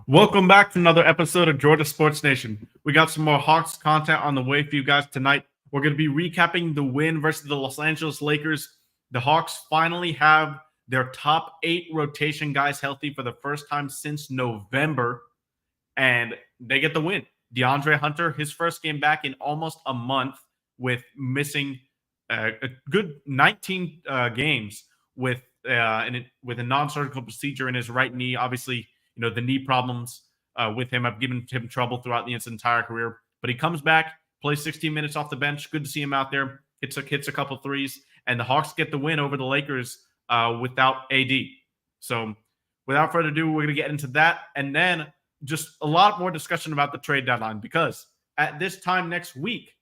Welcome back to another episode of Georgia Sports Nation. We got some more Hawks content on the way for you guys tonight. We're going to be recapping the win versus the Los Angeles Lakers. The Hawks finally have their top 8 rotation guys healthy for the first time since November, and they get the win. DeAndre Hunter, his first game back in almost a month with missing a good 19 games with a non-surgical procedure in his right knee. Obviously, the knee problems with him have given him trouble throughout his entire career. But he comes back, plays 16 minutes off the bench. Good to see him out there. Hits a couple threes. And the Hawks get the win over the Lakers without AD. So without further ado, we're going to get into that. And then just a lot more discussion about the trade deadline. Because at this time next week,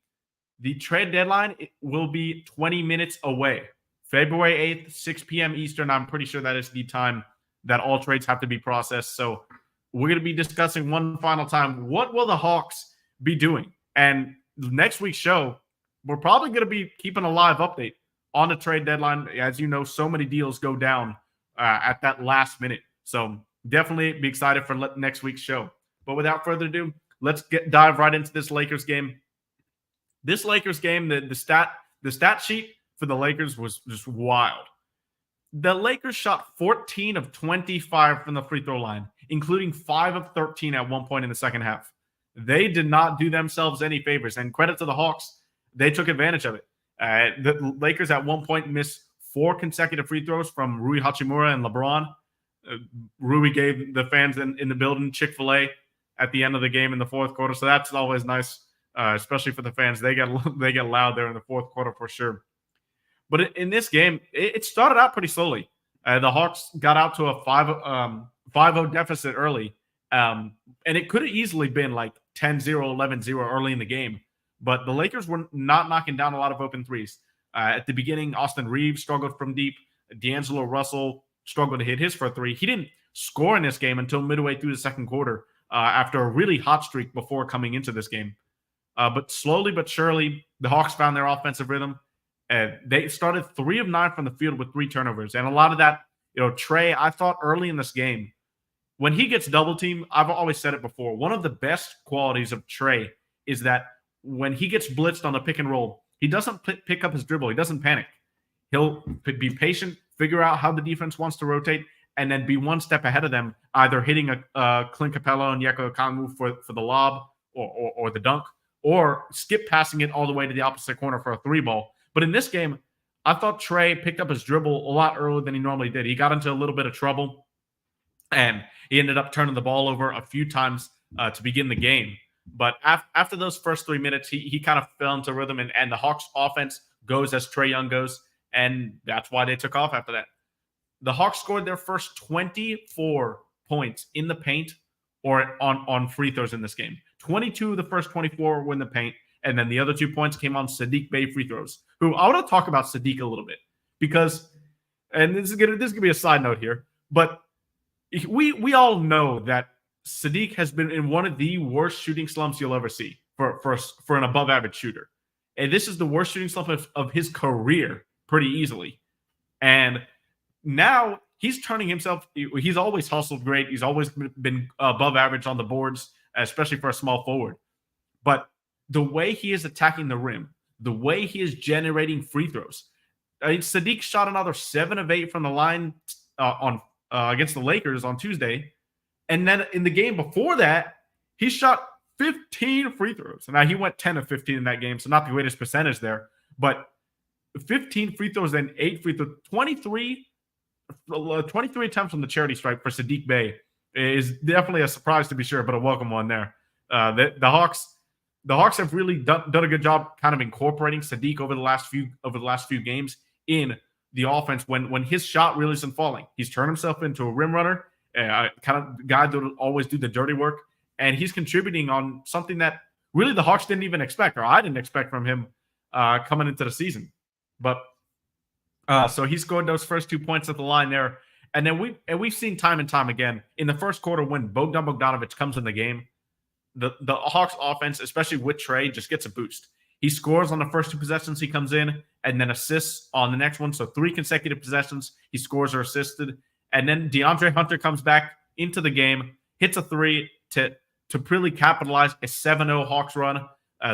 the trade deadline will be 20 minutes away. February 8th, 6 p.m. Eastern. I'm pretty sure that is the time that all trades have to be processed. So we're going to be discussing one final time, what will the Hawks be doing? And next week's show, we're probably going to be keeping a live update on the trade deadline. As you know, so many deals go down at that last minute. So definitely be excited for next week's show. But without further ado, let's dive right into this Lakers game. This Lakers game, the stat sheet for the Lakers was just wild. The Lakers shot 14 of 25 from the free throw line, including 5 of 13 at one point in the second half. They did not do themselves any favors, and credit to the Hawks, they took advantage of it. The Lakers at one point missed 4 consecutive free throws from Rui Hachimura and LeBron. Rui gave the fans in the building Chick-fil-A at the end of the game in the fourth quarter, so that's always nice, especially for the fans. They get loud there in the fourth quarter for sure. But in this game, it started out pretty slowly. The Hawks got out to a 5-0 deficit early. And it could have easily been like 10-0, 11-0 early in the game. But the Lakers were not knocking down a lot of open threes. At the beginning, Austin Reeves struggled from deep. D'Angelo Russell struggled to hit his for a 3. He didn't score in this game until midway through the second quarter after a really hot streak before coming into this game. But slowly but surely, the Hawks found their offensive rhythm. They started 3 of 9 from the field with 3 turnovers. And a lot of that, Trey, I thought early in this game, when he gets double teamed, I've always said it before, one of the best qualities of Trey is that when he gets blitzed on a pick and roll, he doesn't pick up his dribble. He doesn't panic. He'll be patient, figure out how the defense wants to rotate, and then be one step ahead of them, either hitting a Clint Capella and Onyeka Okongwu for the lob or the dunk, or skip passing it all the way to the opposite corner for a 3-ball. But in this game, I thought Trey picked up his dribble a lot earlier than he normally did. He got into a little bit of trouble, and he ended up turning the ball over a few times to begin the game. But after those first 3 minutes, he kind of fell into rhythm, and the Hawks' offense goes as Trae Young goes, and that's why they took off after that. The Hawks scored their first 24 points in the paint or on free throws in this game. 22 of the first 24 were in the paint. And then the other 2 points came on Saddiq Bey free throws, who I want to talk about Saddiq a little bit because, and this is gonna be a side note here, but we all know that Saddiq has been in one of the worst shooting slumps you'll ever see for an above average shooter. And this is the worst shooting slump of his career pretty easily. And now he's turning himself, he's always hustled great. He's always been above average on the boards, especially for a small forward. But the way he is attacking the rim, the way he is generating free throws. Saddiq shot another 7 of 8 from the line against the Lakers on Tuesday. And then in the game before that, he shot 15 free throws. Now, he went 10 of 15 in that game, so not the greatest percentage there. But 15 free throws and 8 free throws. 23 attempts on the charity stripe for Saddiq Bey is definitely a surprise to be sure, but a welcome one there. The Hawks have really done a good job kind of incorporating Saddiq over the last few games in the offense when his shot really isn't falling. He's turned himself into a rim runner, kind of guy that will always do the dirty work, and he's contributing on something that really the Hawks didn't even expect, or I didn't expect from him coming into the season. But so he scored those first 2 points at the line there, and then we've seen time and time again in the first quarter when Bogdan Bogdanovic comes in the game. The Hawks offense, especially with Trey, just gets a boost. He scores on the first 2 possessions he comes in and then assists on the next one. So 3 consecutive possessions, he scores or assisted. And then DeAndre Hunter comes back into the game. hits a three to really capitalize a 7-0 Hawks run.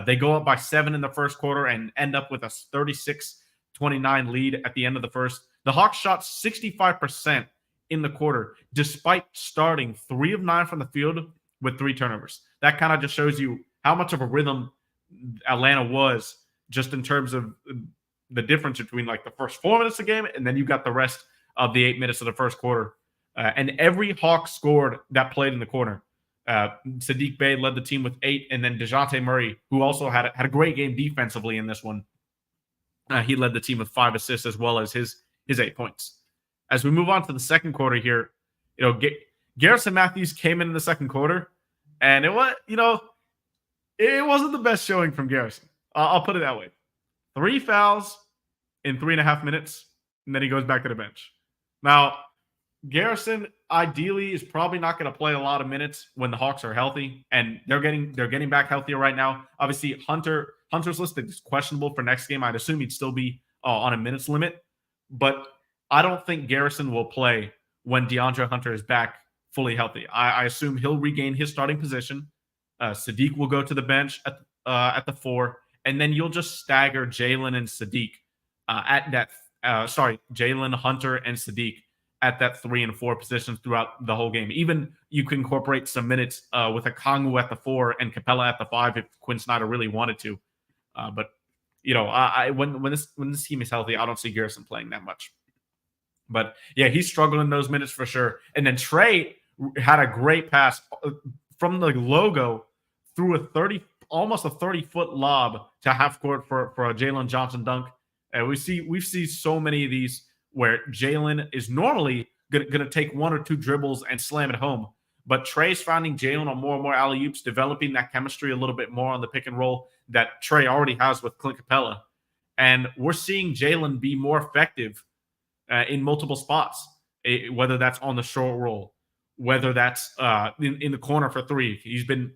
They go up by 7 in the first quarter and end up with a 36-29 lead at the end of the first. The Hawks shot 65% in the quarter, despite starting 3 of 9 from the field with 3 turnovers. That kind of just shows you how much of a rhythm Atlanta was, just in terms of the difference between like the first 4 minutes of the game and then you got the rest of the 8 minutes of the first quarter. And every Hawk scored that played in the corner. Saddiq Bey led the team with 8, and then DeJounte Murray, who also had a great game defensively in this one, he led the team with 5 assists as well as his 8 points. As we move on to the second quarter here, Garrison Matthews came in the second quarter, and it wasn't the best showing from Garrison. I'll put it that way. 3 fouls in 3.5 minutes, and then he goes back to the bench. Now, Garrison ideally is probably not going to play a lot of minutes when the Hawks are healthy, and they're getting back healthier right now. Obviously, Hunter's listed as questionable for next game. I'd assume he'd still be on a minutes limit, but I don't think Garrison will play when DeAndre Hunter is back fully healthy. I assume he'll regain his starting position. Saddiq will go to the bench at the 4, and then you'll just stagger Jalen and Saddiq Jalen, Hunter, and Saddiq at that 3 and 4 positions throughout the whole game. Even you can incorporate some minutes with a Kongu at the 4 and Capella at the 5 if Quinn Snyder really wanted to. But when this team is healthy, I don't see Garrison playing that much. But yeah, he's struggling those minutes for sure. And then Trey had a great pass from the logo through almost a 30-foot lob to half court for a Jalen Johnson dunk. And we've seen so many of these where Jalen is normally going to take 1 or 2 dribbles and slam it home. But Trey's finding Jalen on more and more alley-oops, developing that chemistry a little bit more on the pick and roll that Trey already has with Clint Capella. And we're seeing Jalen be more effective in multiple spots, whether that's on the short roll, whether that's in the corner for 3. He's been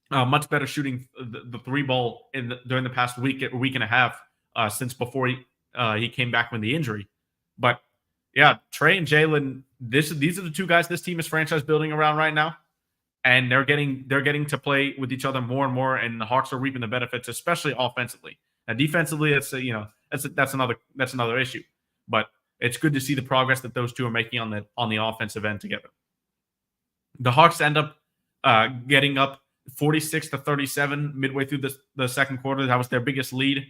much better shooting the 3 ball during the past week and a half since before he came back from the injury. But yeah, Trey and Jalen, these are the 2 guys this team is franchise building around right now, and they're getting to play with each other more and more, and the Hawks are reaping the benefits, especially offensively. Now, defensively, that's another issue, but it's good to see the progress that those 2 are making on the offensive end together. The Hawks end up getting up 46-37 midway through the second quarter. That was their biggest lead,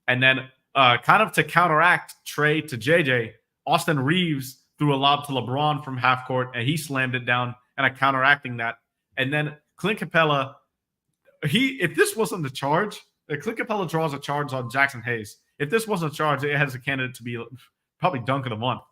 and then kind of to counteract Trey to JJ, Austin Reeves threw a lob to LeBron from half court, and he slammed it down, kind of counteracting that. And then Clint Capella, if this wasn't a charge, Clint Capella draws a charge on Jackson Hayes. If this wasn't a charge, it has a candidate to be probably dunk of the month.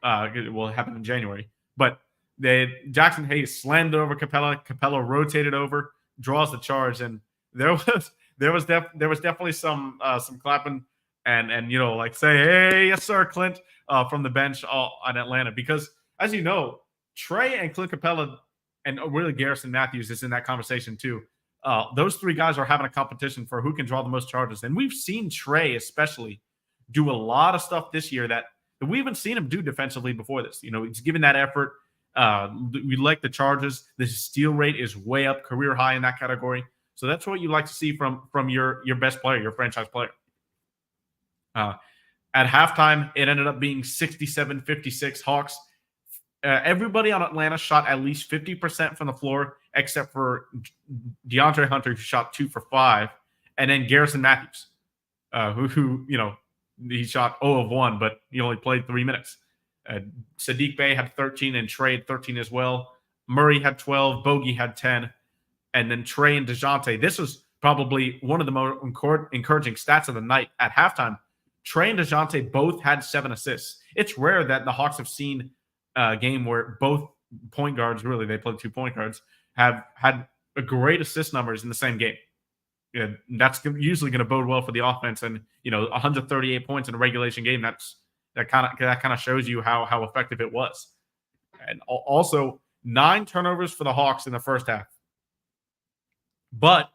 It will happen in January. But Jackson Hayes slammed it over Capella. Capella rotated over, draws the charge, and there was definitely some clapping and say, hey, yes sir, Clint, from the bench on Atlanta, because as you know, Trey and Clint Capella and really Garrison Matthews is in that conversation too. Those 3 guys are having a competition for who can draw the most charges, and we've seen Trey especially do a lot of stuff this year that we haven't seen him do defensively before this. He's given that effort. We like the charges. The steal rate is way up, career high in that category. So that's what you like to see from your best player, your franchise player. At halftime, it ended up being 67-56 Hawks. Everybody on Atlanta shot at least 50% from the floor, except for DeAndre Hunter, who shot 2 for 5, and then Garrison Matthews, who he shot 0 of 1, but he only played 3 minutes. Saddiq Bey had 13 and Trey had 13 as well. Murray had 12, Bogey had 10, and then Trey and DeJounte. This was probably one of the more encouraging stats of the night. At halftime, Trey and DeJounte both had 7 assists. It's rare that the Hawks have seen a game where both point guards, really, they played 2 point guards, have had a great assist numbers in the same game. Yeah, that's usually going to bode well for the offense. And 138 points in a regulation game, that kind of shows you how effective it was. And also 9 turnovers for the Hawks in the first half, but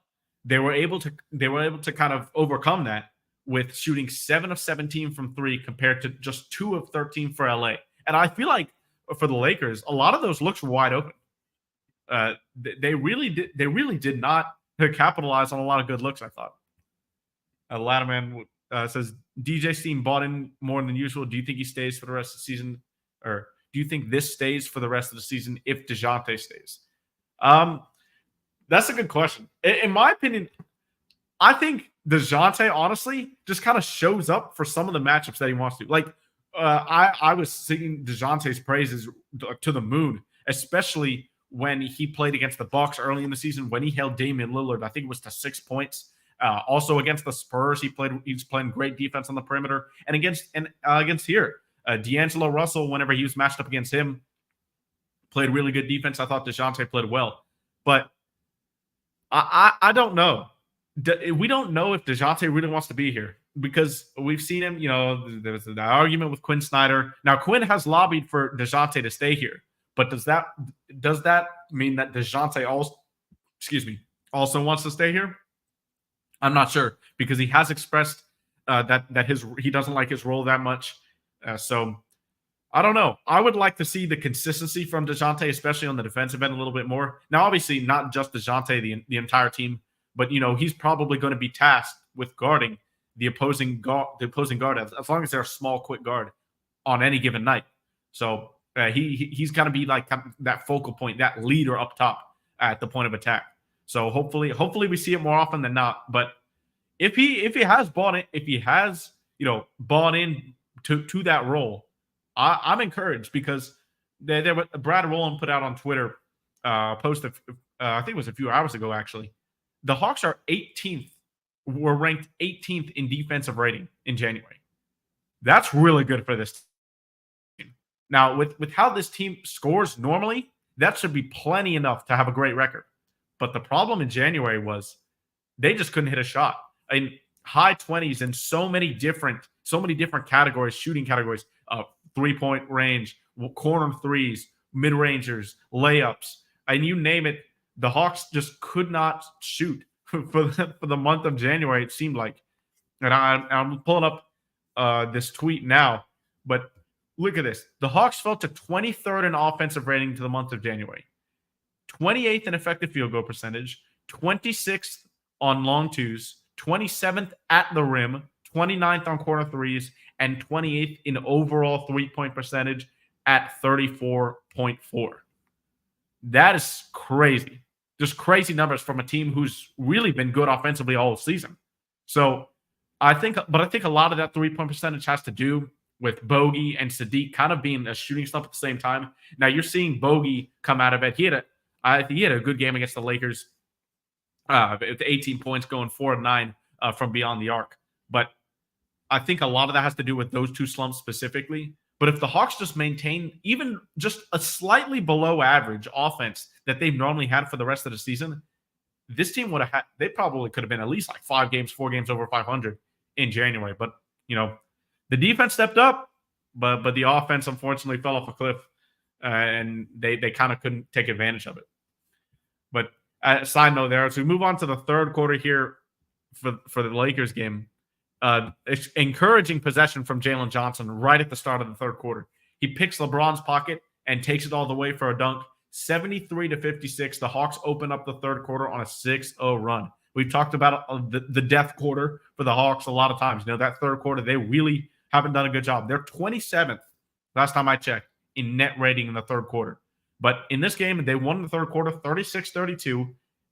they were able to kind of overcome that with shooting 7 of 17 from 3 compared to just 2 of 13 for LA. And I feel like for the Lakers, a lot of those looks were wide open. they really did not capitalize on a lot of good looks, I thought. Latterman says DJ Steam bought in more than usual. Do you think he stays for the rest of the season, or do you think this stays for the rest of the season if DeJounte stays? That's a good question. In my opinion, I think DeJounte honestly just kind of shows up for some of the matchups that he wants to. Like I was singing DeJounte's praises to the moon, especially when he played against the Bucks early in the season when he held Damian Lillard. I think it was to 6 points. Also against the Spurs, he's playing great defense on the perimeter, and against here, D'Angelo Russell, whenever he was matched up against him, played really good defense. I thought DeJounte played well, but I don't know. We don't know if DeJounte really wants to be here because we've seen him. There was the argument with Quinn Snyder. Now Quinn has lobbied for DeJounte to stay here, but does that mean that DeJounte also wants to stay here? I'm not sure because he has expressed that he doesn't like his role that much. So I don't know. I would like to see the consistency from DeJounte, especially on the defensive end, a little bit more. Now, obviously, not just DeJounte, the entire team, but he's probably going to be tasked with guarding the opposing guard as long as they're a small, quick guard on any given night. So he's going to be like that focal point, that leader up top at the point of attack. So hopefully we see it more often than not. But if he has bought in to that role, I'm encouraged because Brad Rowland put out on Twitter a post I think it was a few hours ago actually. The Hawks are 18th. Were ranked 18th in defensive rating in January. That's really good for this team. Now with how this team scores normally, that should be plenty enough to have a great record. But the problem in January was they just couldn't hit a shot. In high 20s in so many different categories, shooting categories, 3-point range, corner threes, mid-rangers, layups, and you name it. The Hawks just could not shoot for the month of January, it seemed like. And I'm pulling up this tweet now, but look at this. The Hawks fell to 23rd in offensive rating to the month of January. 28th in effective field goal percentage, 26th on long twos, 27th at the rim, 29th on corner threes, and 28th in overall three-point percentage at 34.4. That is crazy. Just crazy numbers from a team who's really been good offensively all season. So I think a lot of that three-point percentage has to do with Bogey and Sadiq kind of being a shooting slump at the same time. Now you're seeing Bogey come out of it. He had a good game against the Lakers. With 18 points, going 4 of 9 from beyond the arc. But I think a lot of that has to do with those two slumps specifically. But if the Hawks just maintain even just a slightly below average offense that they've normally had for the rest of the season, this team they probably could have been at least like 4 games over 500 in January. But, the defense stepped up, but the offense unfortunately fell off a cliff, and they kind of couldn't take advantage of it. But side note there, as we move on to the third quarter here for the Lakers game, it's encouraging possession from Jalen Johnson right at the start of the third quarter. He picks LeBron's pocket and takes it all the way for a dunk. 73-56. The Hawks open up the third quarter on a 6-0 run. We've talked about the death quarter for the Hawks a lot of times. That third quarter, they really haven't done a good job. They're 27th, last time I checked, in net rating in the third quarter. But in this game, they won the third quarter 36-32,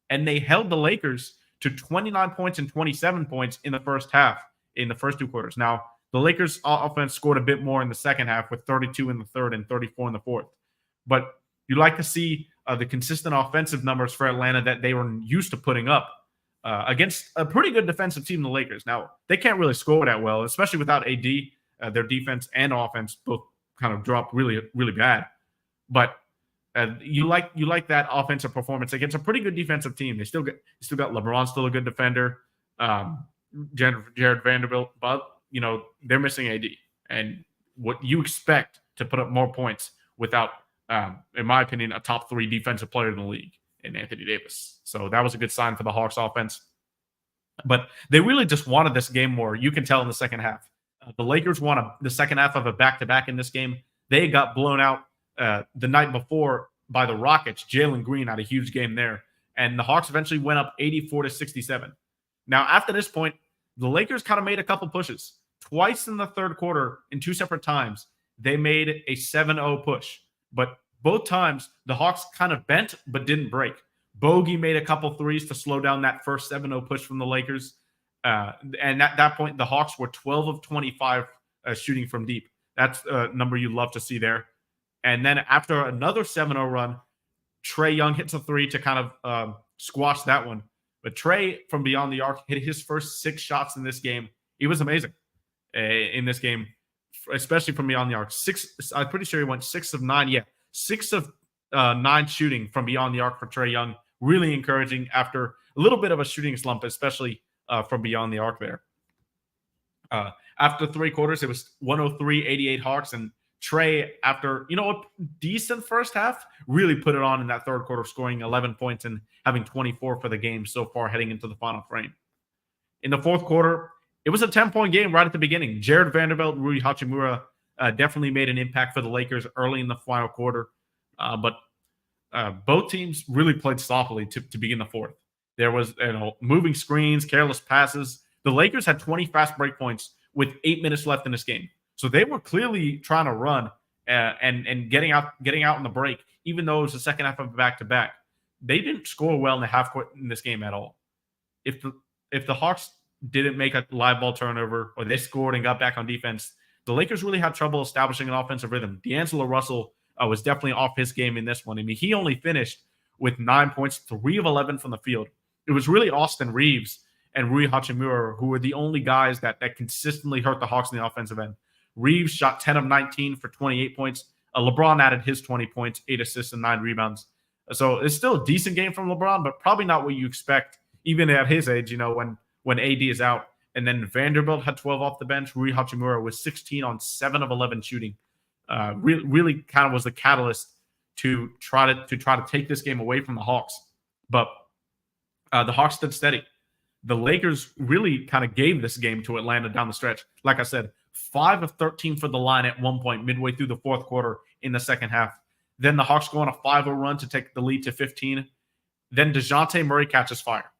and they held the Lakers to 29 points and 27 points in the first half in the first two quarters. Now, the Lakers offense scored a bit more in the second half with 32 in the third and 34 in the fourth. But you like to see the consistent offensive numbers for Atlanta that they were used to putting up against a pretty good defensive team, the Lakers. Now, they can't really score that well, especially without AD. Their defense and offense both kind of dropped really, really bad. But you like that offensive performance against a pretty good defensive team. They still got LeBron, still a good defender. Jared Vanderbilt, but they're missing AD, and what you expect to put up more points without, in my opinion, a top 3 defensive player in the league in Anthony Davis. So that was a good sign for the Hawks offense. But they really just wanted this game more. You can tell in the second half. The Lakers won the second half of a back-to-back in this game. They got blown out the night before by the Rockets. Jalen Green had a huge game there, and the Hawks eventually went up 84-67. Now, after this point, the Lakers kind of made a couple pushes. Twice in the third quarter, in two separate times, they made a 7-0 push. But both times, the Hawks kind of bent but didn't break. Bogey made a couple threes to slow down that first 7-0 push from the Lakers. And at that point, the Hawks were 12 of 25 shooting from deep. That's a number you love to see there. And then after another 7-0 run, Trae Young hits a three to kind of squash that one. But Trae, from beyond the arc, hit his first 6 shots in this game. He was amazing in this game, especially from beyond the arc. I'm pretty sure he went 6 of 9. Yeah, 6 of 9 shooting from beyond the arc for Trae Young. Really encouraging after a little bit of a shooting slump, especially from beyond the arc there. After 3 quarters, it was 103-88 Hawks, and Trae, after a decent first half, really put it on in that third quarter, scoring 11 points and having 24 for the game so far heading into the final frame. In the fourth quarter, it was a 10-point game right at the beginning. Jared Vanderbilt and Rui Hachimura definitely made an impact for the Lakers early in the final quarter, but both teams really played sloppily to begin the fourth. There was moving screens, careless passes. The Lakers had 20 fast break points with 8 minutes left in this game. So they were clearly trying to run and getting out in the break, even though it was the second half of a back-to-back. They didn't score well in the half court in this game at all. If the Hawks didn't make a live ball turnover or they scored and got back on defense, the Lakers really had trouble establishing an offensive rhythm. D'Angelo Russell was definitely off his game in this one. I mean, he only finished with 9 points, 3 of 11 from the field. It was really Austin Reeves and Rui Hachimura who were the only guys that consistently hurt the Hawks in the offensive end. Reeves shot 10 of 19 for 28 points. LeBron added his 20 points, 8 assists, and 9 rebounds. So it's still a decent game from LeBron, but probably not what you expect, even at his age, when AD is out. And then Vanderbilt had 12 off the bench. Rui Hachimura was 16 on 7 of 11 shooting. Really kind of was the catalyst to try to take this game away from the Hawks. But the Hawks stood steady. The Lakers really kind of gave this game to Atlanta down the stretch. Like I said, 5 of 13 for the line at one point midway through the fourth quarter in the second half. Then the Hawks go on a 5-0 run to take the lead to 15. Then DeJounte Murray catches fire.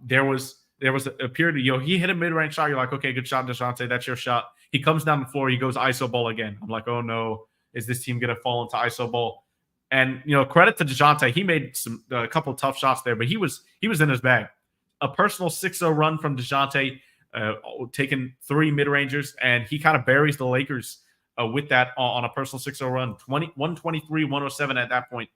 There was a period, he hit a mid-range shot. You're like, okay, good shot, DeJounte. That's your shot. He comes down the floor. He goes ISO ball again. I'm like, oh no, is this team going to fall into ISO ball? And, credit to DeJounte. He made a couple of tough shots there, but he was in his bag. A personal 6-0 run from DeJounte, taking 3 mid-rangers, and he kind of buries the Lakers with that on a personal 6-0 run, 123-107 at that point.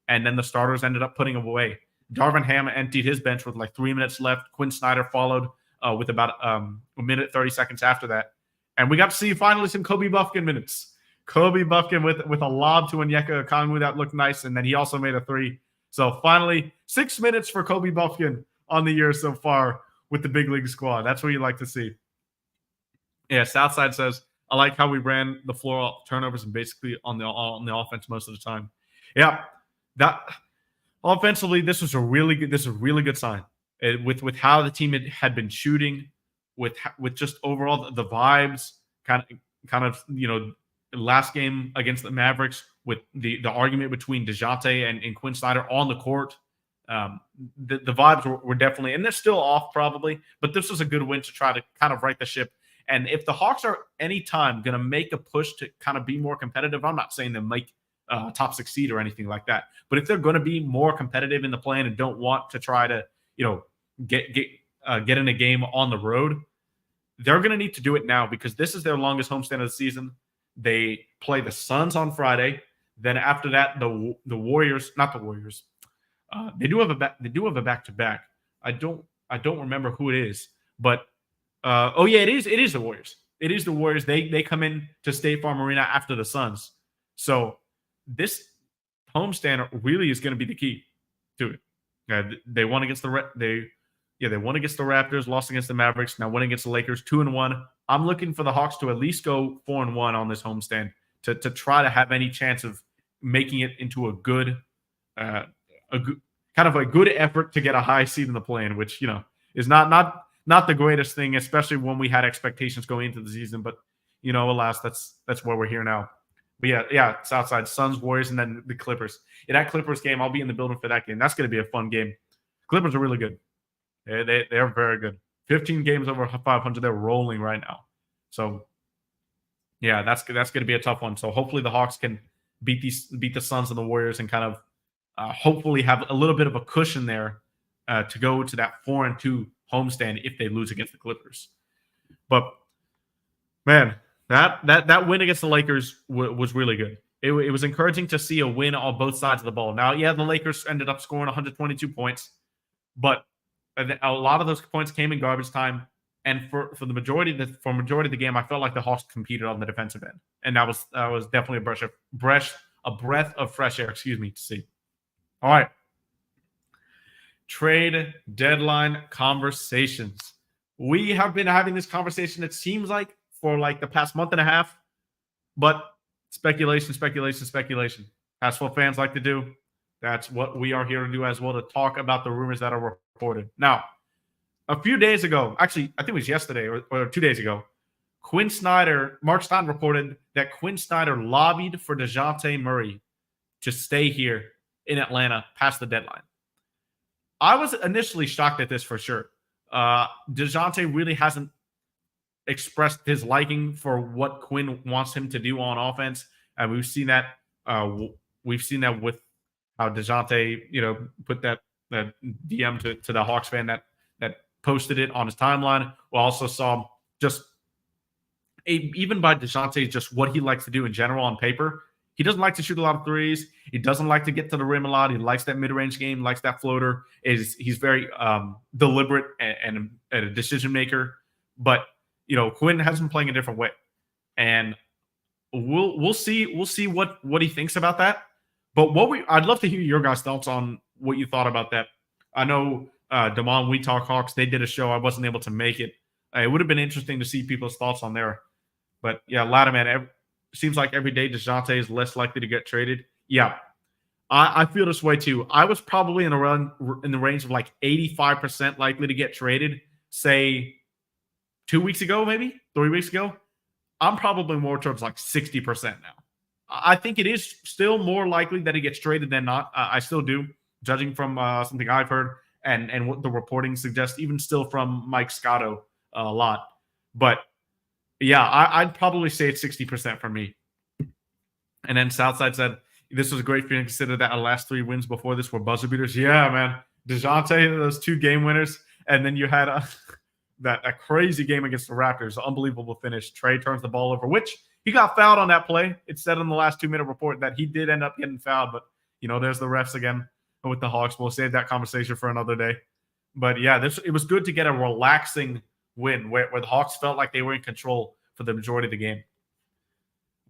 And then the starters ended up putting him away. Darvin Ham emptied his bench with like 3 minutes left. Quinn Snyder followed with about a minute 30 seconds after that. And we got to see finally some Kobe Buffkin minutes. Kobe Buffkin with a lob to Onyeka Okongwu that looked nice, and then he also made a 3. So finally, 6 minutes for Kobe Buffkin on the year so far with the big league squad. That's what you like to see. Yeah, Southside says, I like how we ran the floor off turnovers and basically on the offense most of the time. Yeah, that offensively, this was a really good sign. With how the team had been shooting, with just overall the vibes, kind of last game against the Mavericks, with the argument between DeJounte and Quinn Snyder on the court. The vibes were definitely, and they're still off probably, but this was a good win to try to kind of right the ship. And if the Hawks are anytime going to make a push to kind of be more competitive, I'm not saying they make top 6 seed or anything like that, but if they're going to be more competitive in the play and don't want to try to get in a game on the road, they're going to need to do it now, because this is their longest homestand of the season. They play the Suns on Friday. Then after that, the Warriors, not the Warriors. They do have a back-to-back. I don't remember who it is, but it is the Warriors. It is the Warriors. They come in to State Farm Arena after the Suns. So this homestand really is going to be the key to it. They won against the Raptors, lost against the Mavericks, now win against the Lakers, 2-1. I'm looking for the Hawks to at least go 4-1 on this homestand to try to have any chance of making it into a good kind of a good effort to get a high seed in the play-in, which is not the greatest thing, especially when we had expectations going into the season. But alas, that's where we're here now. But yeah, it's outside. Suns, Warriors, and then the Clippers. In that Clippers game, I'll be in the building for that game. That's going to be a fun game. Clippers are really good. They're very good. 15 games over 500. They're rolling right now. So yeah, that's going to be a tough one. So hopefully the Hawks can beat the Suns and the Warriors and kind of hopefully have a little bit of a cushion there to go to that 4-2 homestand if they lose against the Clippers. But man, that win against the Lakers was really good. It was encouraging to see a win on both sides of the ball. Now, yeah, the Lakers ended up scoring 122 points, but a lot of those points came in garbage time. And for the majority of the game, I felt like the Hawks competed on the defensive end, and that was definitely a breath of fresh air. Excuse me, to see. All right, trade deadline conversations. We have been having this conversation, it seems like, for like the past month and a half, but speculation. That's what fans like to do. That's what we are here to do as well, to talk about the rumors that are reported. Now, a few days ago, actually, I think it was yesterday or 2 days ago, Mark Stein reported that Quinn Snyder lobbied for DeJounte Murray to stay here in Atlanta past the deadline. I was initially shocked at this for sure. DeJounte really hasn't expressed his liking for what Quinn wants him to do on offense. And we've seen that with how DeJounte, put that DM to the Hawks fan that posted it on his timeline. We also saw even by DeJounte, just what he likes to do in general on paper. He doesn't like to shoot a lot of threes. He doesn't like to get to the rim a lot. He likes that mid-range game, likes that floater. He's very deliberate and a decision maker. But Quinn has been playing a different way, and we'll see what he thinks about that. But I'd love to hear your guys' thoughts on what you thought about that. I know Damon, We Talk Hawks, they did a show. I wasn't able to make it. It would have been interesting to see people's thoughts on there. But yeah, Ladderman, seems like every day DeJounte is less likely to get traded. Yeah, I feel this way too. I was probably in the range of like 85% likely to get traded, say 2 weeks ago, maybe 3 weeks ago. I'm probably more towards like 60% now. I think it is still more likely that he gets traded than not. I still do, judging from something I've heard and what the reporting suggests, even still from Mike Scotto a lot. But yeah, I'd probably say it's 60% for me. And then Southside said, this was a great feeling, consider that our last 3 wins before this were buzzer beaters. Yeah, man. DeJounte, those 2 game winners. And then you had that crazy game against the Raptors, unbelievable finish. Trey turns the ball over, which he got fouled on that play. It said in the last 2-minute report that he did end up getting fouled. But, there's the refs again with the Hawks. We'll save that conversation for another day. But, yeah, it was good to get a relaxing win where the Hawks felt like they were in control for the majority of the game.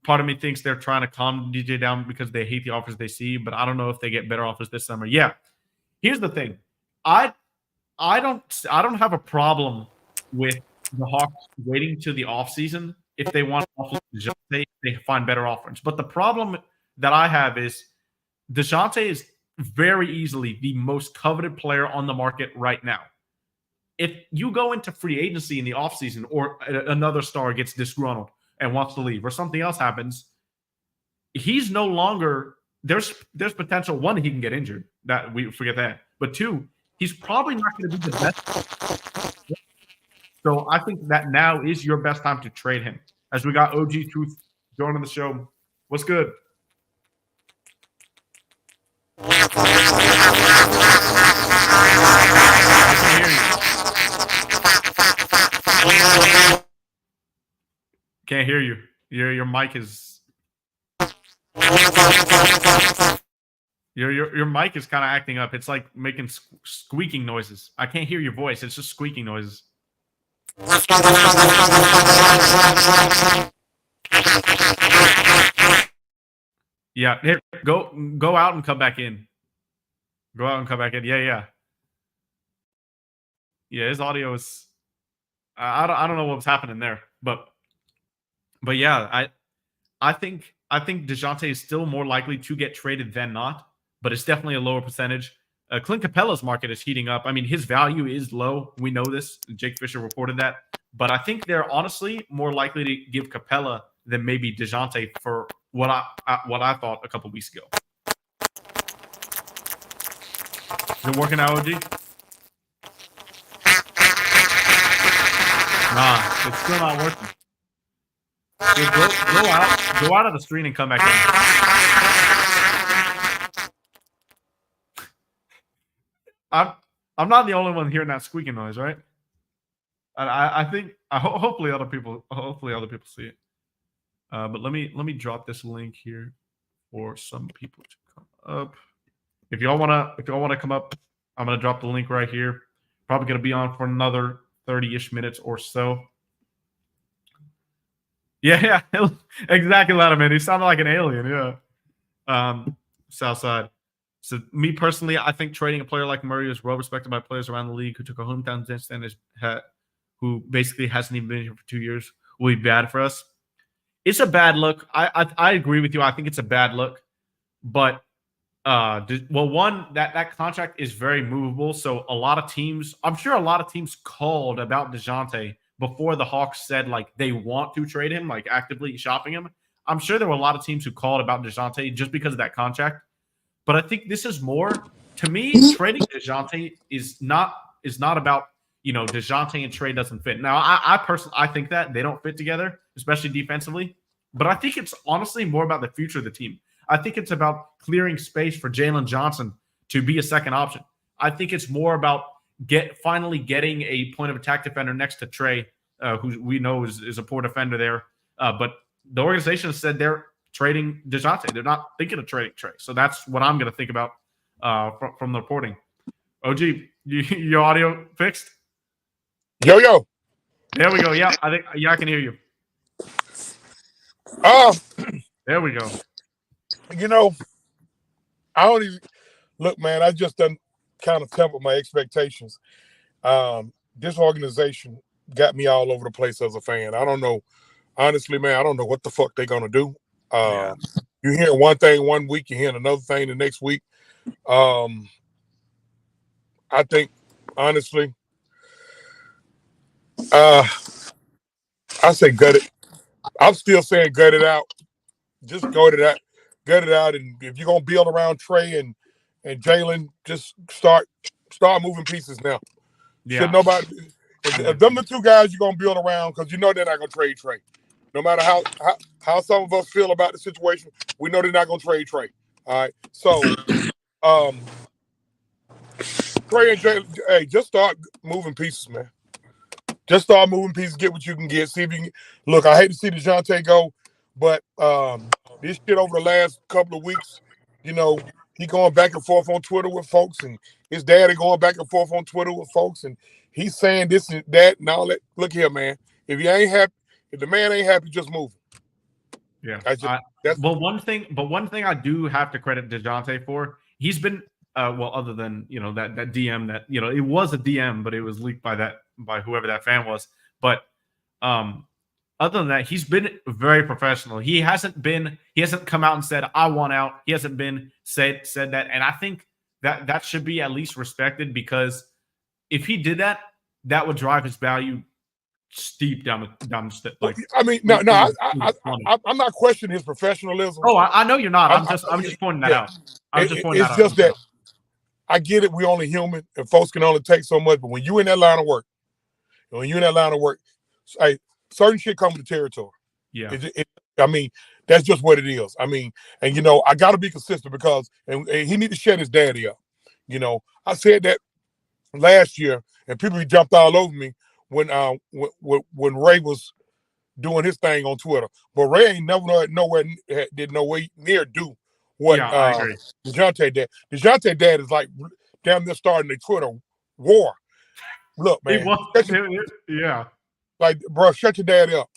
Part of me thinks they're trying to calm DJ down because they hate the offers they see, but I don't know if they get better offers this summer. Yeah. Here's the thing. I don't have a problem with the Hawks waiting till the offseason if they want to they find better offers. But the problem that I have is DeJounte is very easily the most coveted player on the market right now. If you go into free agency in the offseason or another star gets disgruntled and wants to leave or something else happens, he's no longer – there's potential. 1, he can get injured. That we forget that. But 2, he's probably not going to be the best. So I think that now is your best time to trade him. As we got OG Truth joining the show. What's good? Can't hear you. Your mic is your mic is kind of acting up. It's like making squeaking noises. I can't hear your voice. It's just squeaking noises. Yeah, here, go out and come back in. Go out and come back in. Yeah. His audio is. I don't know what's happening there, but yeah, I think DeJounte is still more likely to get traded than not, but it's definitely a lower percentage. Clint Capella's market is heating up. I mean, his value is low. We know this. Jake Fisher reported that. But I think they're honestly more likely to give Capella than maybe DeJounte for what I thought a couple weeks ago. Is it working out, OG? Nah, it's still not working. Dude, go out of the screen and come back in. I'm not the only one hearing that squeaking noise, right? I think hopefully other people see it. But let me drop this link here for some people to come up. If y'all wanna come up, I'm gonna drop the link right here. Probably gonna be on for another 30-ish minutes or so. Yeah, exactly, Letterman. He sounded like an alien. Yeah. Southside. So me personally, I think trading a player like Murray is well respected by players around the league who took a hometown distance and who basically hasn't even been here for 2 years will be bad for us. It's a bad look. I agree with you. I think it's a bad look, but one that contract is very movable. So I'm sure a lot of teams called about DeJounte before the Hawks said like they want to trade him, like actively shopping him. I'm sure there were a lot of teams who called about DeJounte just because of that contract. But I think this is more, to me, trading DeJounte is not about, DeJounte and Trey doesn't fit. Now, I personally think that they don't fit together, especially defensively. But I think it's honestly more about the future of the team. I think it's about clearing space for Jalen Johnson to be a second option. I think it's more about finally getting a point of attack defender next to Trey, who we know is a poor defender there. But the organization has said they're trading DeJounte. They're not thinking of trading Trey. So that's what I'm going to think about from the reporting. OG, your audio fixed? Yo. There we go. Yeah, I can hear you. There we go. I don't even look, man. I just done kind of tempered my expectations. This organization got me all over the place as a fan. I don't know, honestly, man. I don't know what the fuck they're gonna do. You hear one thing one week, you hear another thing the next week. I think, honestly, I say gut it. I'm still saying gut it out. Just gut it out, and if you're gonna build around Trey and Jalen, just start moving pieces now. Yeah. Should nobody? If them the two guys you're gonna build around, because they're not gonna trade Trey. No matter how some of us feel about the situation, we know they're not gonna trade Trey. All right, so Trey and Jalen, hey, just start moving pieces, man. Just start moving pieces, get what you can get. See if you can. Look, I hate to see DeJounte go, but this shit over the last couple of weeks, he going back and forth on Twitter with folks, and his daddy going back and forth on Twitter with folks, and he's saying this and that and all that. Look here, man. If you ain't happy, if the man ain't happy, just move. Yeah. One thing I do have to credit DeJounte for, he's been other than that DM that it was a DM, but it was leaked by whoever that fan was. But other than that, he's been very professional. He hasn't come out and said, I want out. He hasn't been said that. And I think that should be at least respected, because if he did that, that would drive his value steep down the step. Like, I mean, I'm not questioning his professionalism. Oh, I know you're not. I'm just pointing that out. It's just that I get it. We're only human, and folks can only take so much. But when you're in that line of work, certain shit comes with the territory. Yeah. I mean, that's just what it is. I mean, and I got to be consistent, because and he need to shut his daddy up. I said that last year, and people jumped all over me when Ray was doing his thing on Twitter. But Ray ain't nowhere near do what DeJounte did. DeJounte dad is like damn near starting a Twitter war. Look, man. Yeah. Like, bro, shut your daddy up.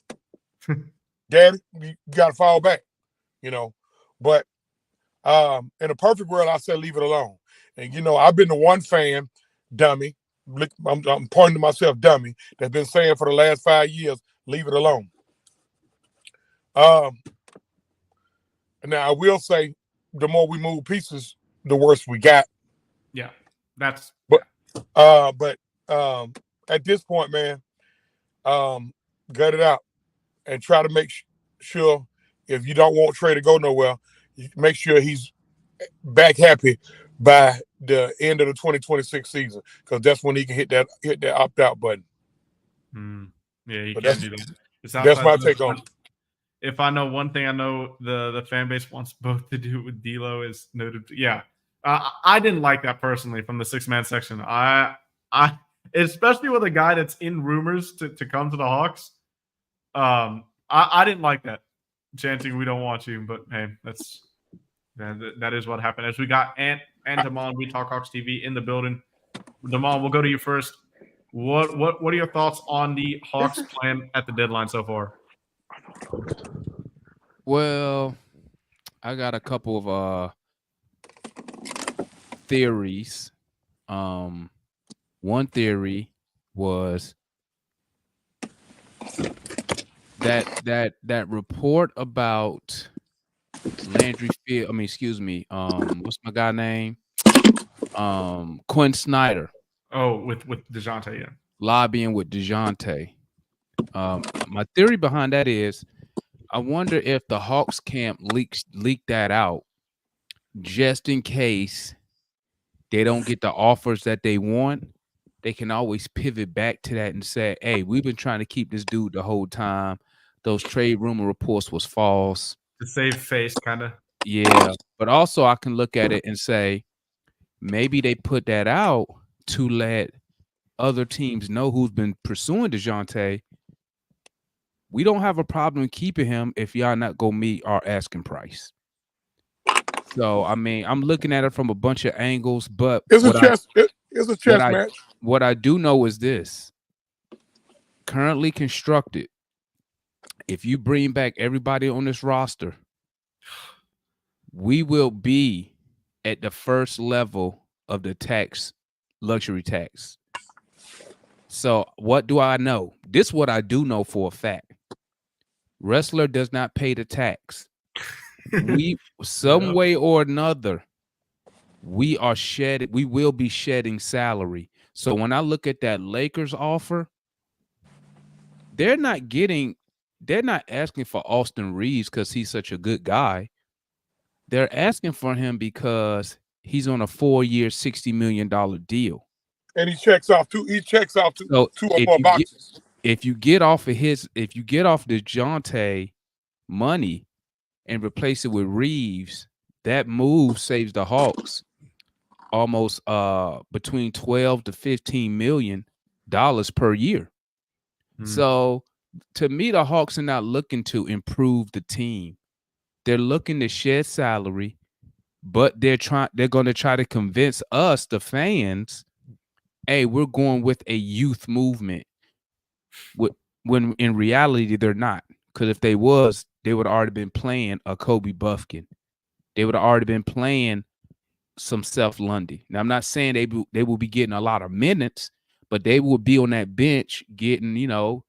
Daddy, you gotta fall back. But in a perfect world, I said leave it alone. And I've been the one fan, dummy. I'm pointing to myself, dummy, that's been saying for the last 5 years, leave it alone. Now I will say, the more we move pieces, the worse we got. Yeah, that's. But at this point, man, gut it out and try to make sure if you don't want Trey to go nowhere, you make sure he's back happy by the end of the 2026 season, because that's when he can hit that opt out button. Yeah, he But can't do that. That's my take on it. If I know one thing, I know the fan base wants both to do with D'Lo is noted. Yeah, I didn't like that personally from the 6-man section. I especially with a guy that's in rumors to come to the Hawks. I didn't like that chanting "We don't want you," but hey, that is what happened. As we got Ant and Damon, We Talk Hawks TV in the building. Damon, we'll go to you first. What are your thoughts on the Hawks plan at the deadline so far? Well, I got a couple of theories. One theory was that report about Landry Field. I mean, excuse me. What's my guy name? Quinn Snyder. Oh, with DeJounte, yeah. Lobbying with DeJounte. My theory behind that is, I wonder if the Hawks camp leaked that out just in case they don't get the offers that they want. They can always pivot back to that and say, hey, we've been trying to keep this dude the whole time. Those trade rumor reports was false. To save face, kind of. Yeah, but also I can look at it and say, maybe they put that out to let other teams know who's been pursuing DeJounte. We don't have a problem keeping him if y'all not go meet our asking price. So, I mean, I'm looking at it from a bunch of angles, but it's a chess match. What I do know is this. Currently constructed, if you bring back everybody on this roster, we will be at the first level of the tax, luxury tax. So what do I know? This is what I do know for a fact. Wrestler does not pay the tax. We some way or another, we will be shedding salary. So when I look at that Lakers offer, they're not asking for Austin Reeves because he's such a good guy. They're asking for him because he's on a 4-year, $60 million deal. And he checks off two or more boxes. If you get off the DeJounte money and replace it with Reeves, that move saves the Hawks almost between $12 to $15 million per year. So to me, the Hawks are not looking to improve the team. They're looking to shed salary, but they're going to try to convince us, the fans, hey, we're going with a youth movement. When in reality, they're not. Because if they was, they would have already been playing a Kobe Buffkin. They would have already been playing some Seth Lundy. Now, I'm not saying they will be getting a lot of minutes, but they will be on that bench getting,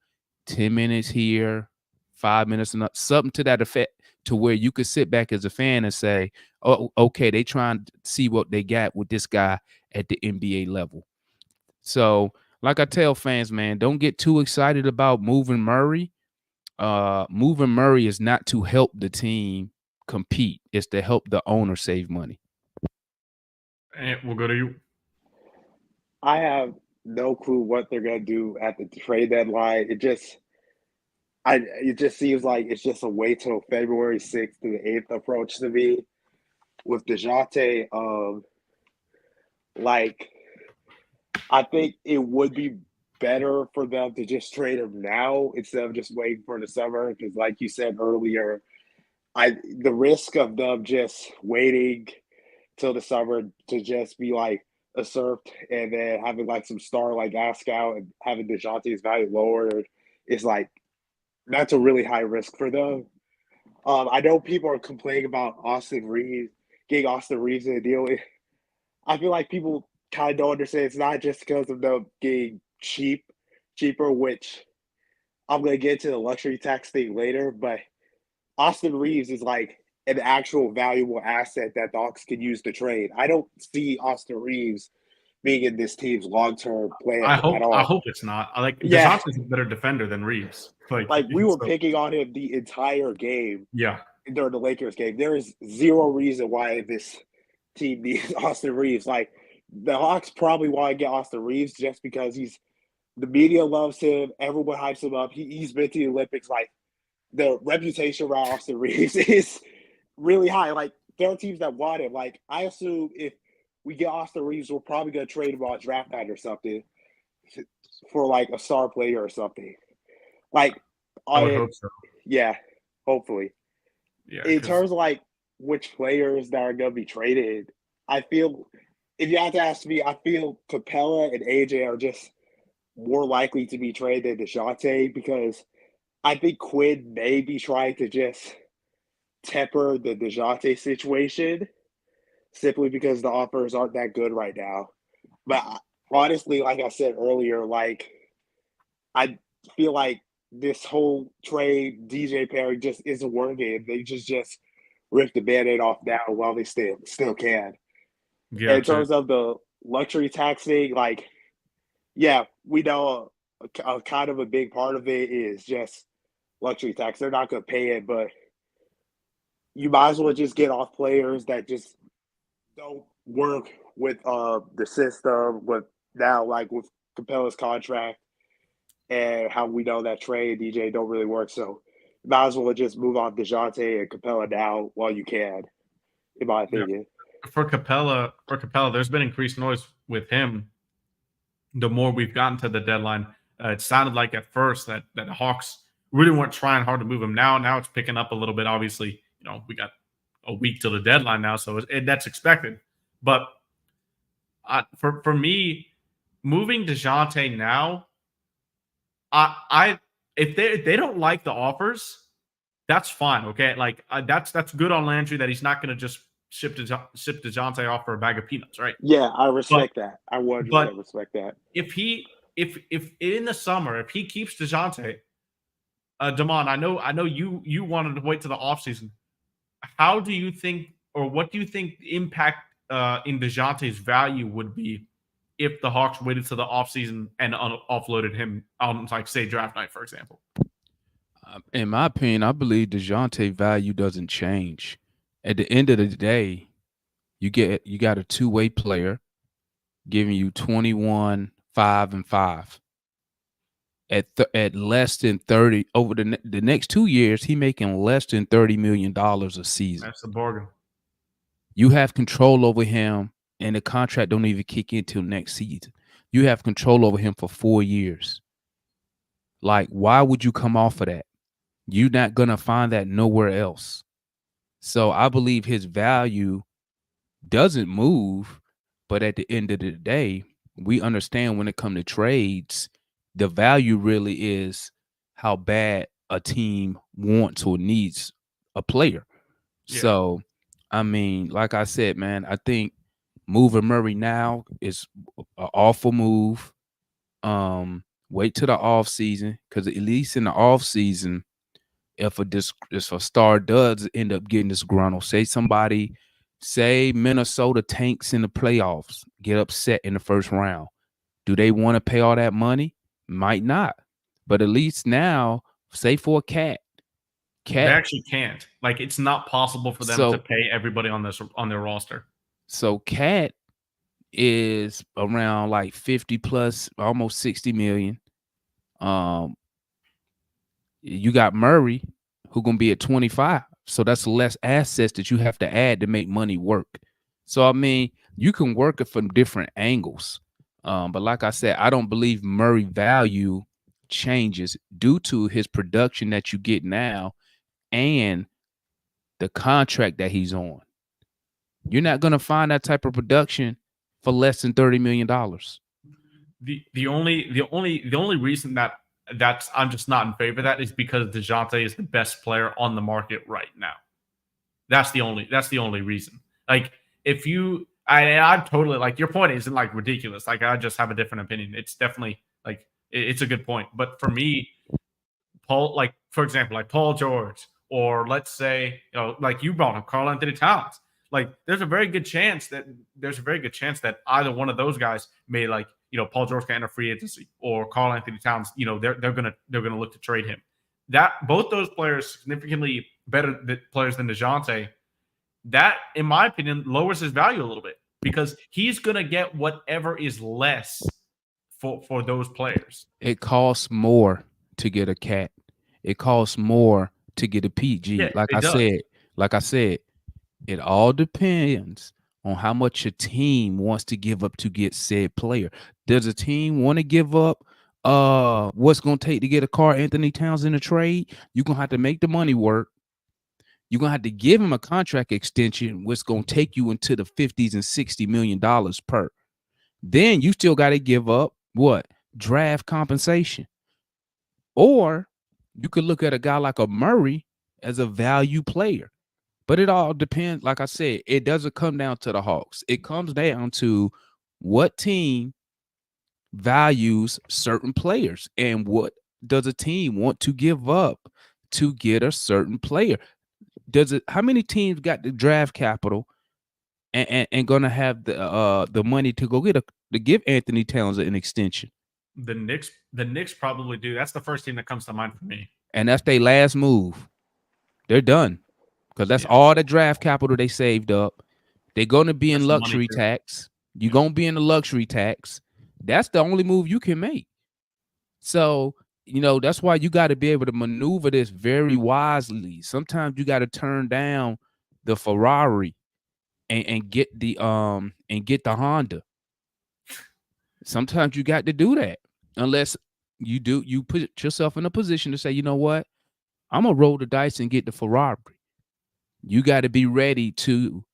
10 minutes here, 5 minutes, and something to that effect, to where you could sit back as a fan and say, oh, okay, they trying to see what they got with this guy at the NBA level. So, like I tell fans, man, don't get too excited about moving Murray. Moving Murray is not to help the team compete. It's to help the owner save money. And we'll go to you. I have no clue what they're going to do at the trade deadline. It just seems like it's just a wait till February 6th to the 8th approach to me. With DeJounte, I think it would be better for them to just trade him now instead of just waiting for the summer. Because like you said earlier, the risk of them just waiting till the summer to just be usurped and then having some star ask out and having DeJounte's value lowered is that's a really high risk for them. I know people are complaining about getting Austin Reeves in a deal. I feel like people kind of don't understand it's not just because of them getting cheaper, which I'm going to get to the luxury tax thing later, but Austin Reeves is an actual valuable asset that the Hawks can use to trade. I don't see Austin Reeves being in this team's long-term plan at all. I hope it's not. DeJounte's a better defender than Reeves. We were picking on him the entire game. Yeah. during the Lakers game. There is zero reason why this team needs Austin Reeves. Like, the Hawks probably want to get Austin Reeves just because the media loves him. Everyone hypes him up. He's been to the Olympics. Like, the reputation around Austin Reeves is really high. Like, there are teams that want him. Like, I assume if we get Austin Reeves, we're probably going to trade him on draft night or something for, like, a star player or something. Like, I would hope so. Yeah, hopefully. Yeah. In terms of, like, which players that are going to be traded, I feel, if you have to ask me, I feel Capella and AJ are just more likely to be traded than DeJounte, because I think Quinn may be trying to just temper the DeJounte situation simply because the offers aren't that good right now. But honestly, like I said earlier, like, I feel like this whole trade DJ pairing just isn't working. They just rip the Band-Aid off now while they still can. Yeah. And in terms of the luxury tax thing, like, yeah, we know a kind of a big part of it is just luxury tax. They're not going to pay it, but you might as well just get off players that just don't work with the system. With now, like with Capella's contract and how we know that Trey and DJ don't really work, so you might as well just move on DeJounte and Capella now while you can, in my opinion. For Capella, there's been increased noise with him. The more we've gotten to the deadline, it sounded like at first that the Hawks really weren't trying hard to move him. Now it's picking up a little bit. Obviously, we got a week till the deadline now, so that's expected. But for me, moving DeJounte now, if they don't like the offers, that's fine. Okay, like that's good on Landry that he's not going to just ship DeJounte off for a bag of peanuts, right? Yeah, I respect that. I 100% respect that. If in the summer, if he keeps DeJounte, Damon, I know you wanted to wait to the offseason. How do you think, or what do you think the impact in DeJounte's value would be if the Hawks waited to the offseason and offloaded him on, like, say, draft night, for example? In my opinion, I believe DeJounte value doesn't change. At the end of the day, you got a two-way player giving you 21, 5, and 5. At less than 30 over the next 2 years, he making less than $30 million a season. That's the bargain. You have control over him, and the contract don't even kick in till next season. You have control over him for 4 years. Like, why would you come off of that? You're not gonna find that nowhere else. So I believe his value doesn't move, but at the end of the day, we understand when it comes to trades, the value really is how bad a team wants or needs a player. Yeah. So, I mean, like I said, man, I think moving Murray now is an awful move. Wait till the off season, because at least in the off season, if a star does end up getting disgruntled, say Minnesota tanks in the playoffs, get upset in the first round, do they want to pay all that money? Might not. But at least now, say for a Cat, They actually can't. Like, it's not possible for them to pay everybody on their roster. So Cat is around like 50 plus, almost 60 million. You got Murray, who gonna be at 25. So that's less assets that you have to add to make money work. So I mean, you can work it from different angles. But like I said, I don't believe Murray value changes due to his production that you get now and the contract that he's on. You're not gonna find that type of production for less than $30 million. The only reason that's I'm just not in favor of that is because DeJounte is the best player on the market right now. That's the only reason. Like, if you, I'm totally, like, your point isn't like ridiculous. Like, I just have a different opinion. It's definitely, like, it's a good point. But for me, Paul, like, for example, like Paul George, or let's say, like you brought up Karl Anthony Towns. Like, there's a very good chance that either one of those guys may, like, Paul George can enter free agency, or Karl Anthony Towns, they're gonna look to trade him. That both those players significantly better players than DeJounte, that, in my opinion, lowers his value a little bit because he's going to get whatever is less for those players. It costs more to get a cat. It costs more to get a PG. Yeah, like I said, it all depends on how much a team wants to give up to get said player. Does a team want to give up what's going to take to get a Karl Anthony Towns in a trade? You're going to have to make the money work. You're going to have to give him a contract extension, which is going to take you into the 50s and $60 million per. Then you still got to give up what? Draft compensation. Or you could look at a guy like a Murray as a value player. But it all depends. Like I said, it doesn't come down to the Hawks. It comes down to what team values certain players and what does a team want to give up to get a certain player. How many teams got the draft capital and gonna have the money to go to give Anthony Towns an extension? The Knicks probably do. That's the first team that comes to mind for me. And that's their last move. They're done. Because that's all the draft capital they saved up. They're going to be in luxury tax. You're going to be in the luxury tax. That's the only move you can make. So, that's why you got to be able to maneuver this very wisely. Sometimes you got to turn down the Ferrari and get the Honda. Sometimes you got to do that. Unless you put yourself in a position to say, you know what? I'm going to roll the dice and get the Ferrari. You got to be ready to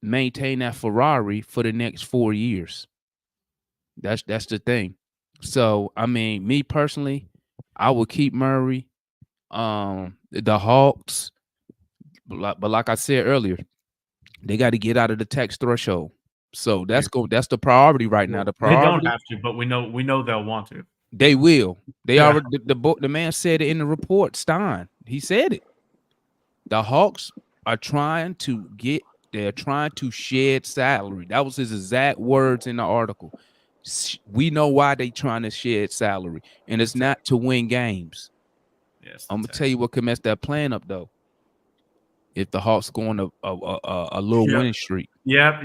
maintain that Ferrari for the next 4 years. That's the thing. So, I mean, me personally, I would keep Murray. The Hawks, but like I said earlier, they got to get out of the tax threshold. So that's the priority right now. The priority, they don't have to, but we know they'll want to. They will. They already the man said it in the report. Stein, he said it. The Hawks are trying to shed salary. That was his exact words in the article. We know why they trying to shed salary, and it's not to win games. Yes, I'm gonna tell you what can mess that plan up though. If the Hawks go on a little winning streak. Yep.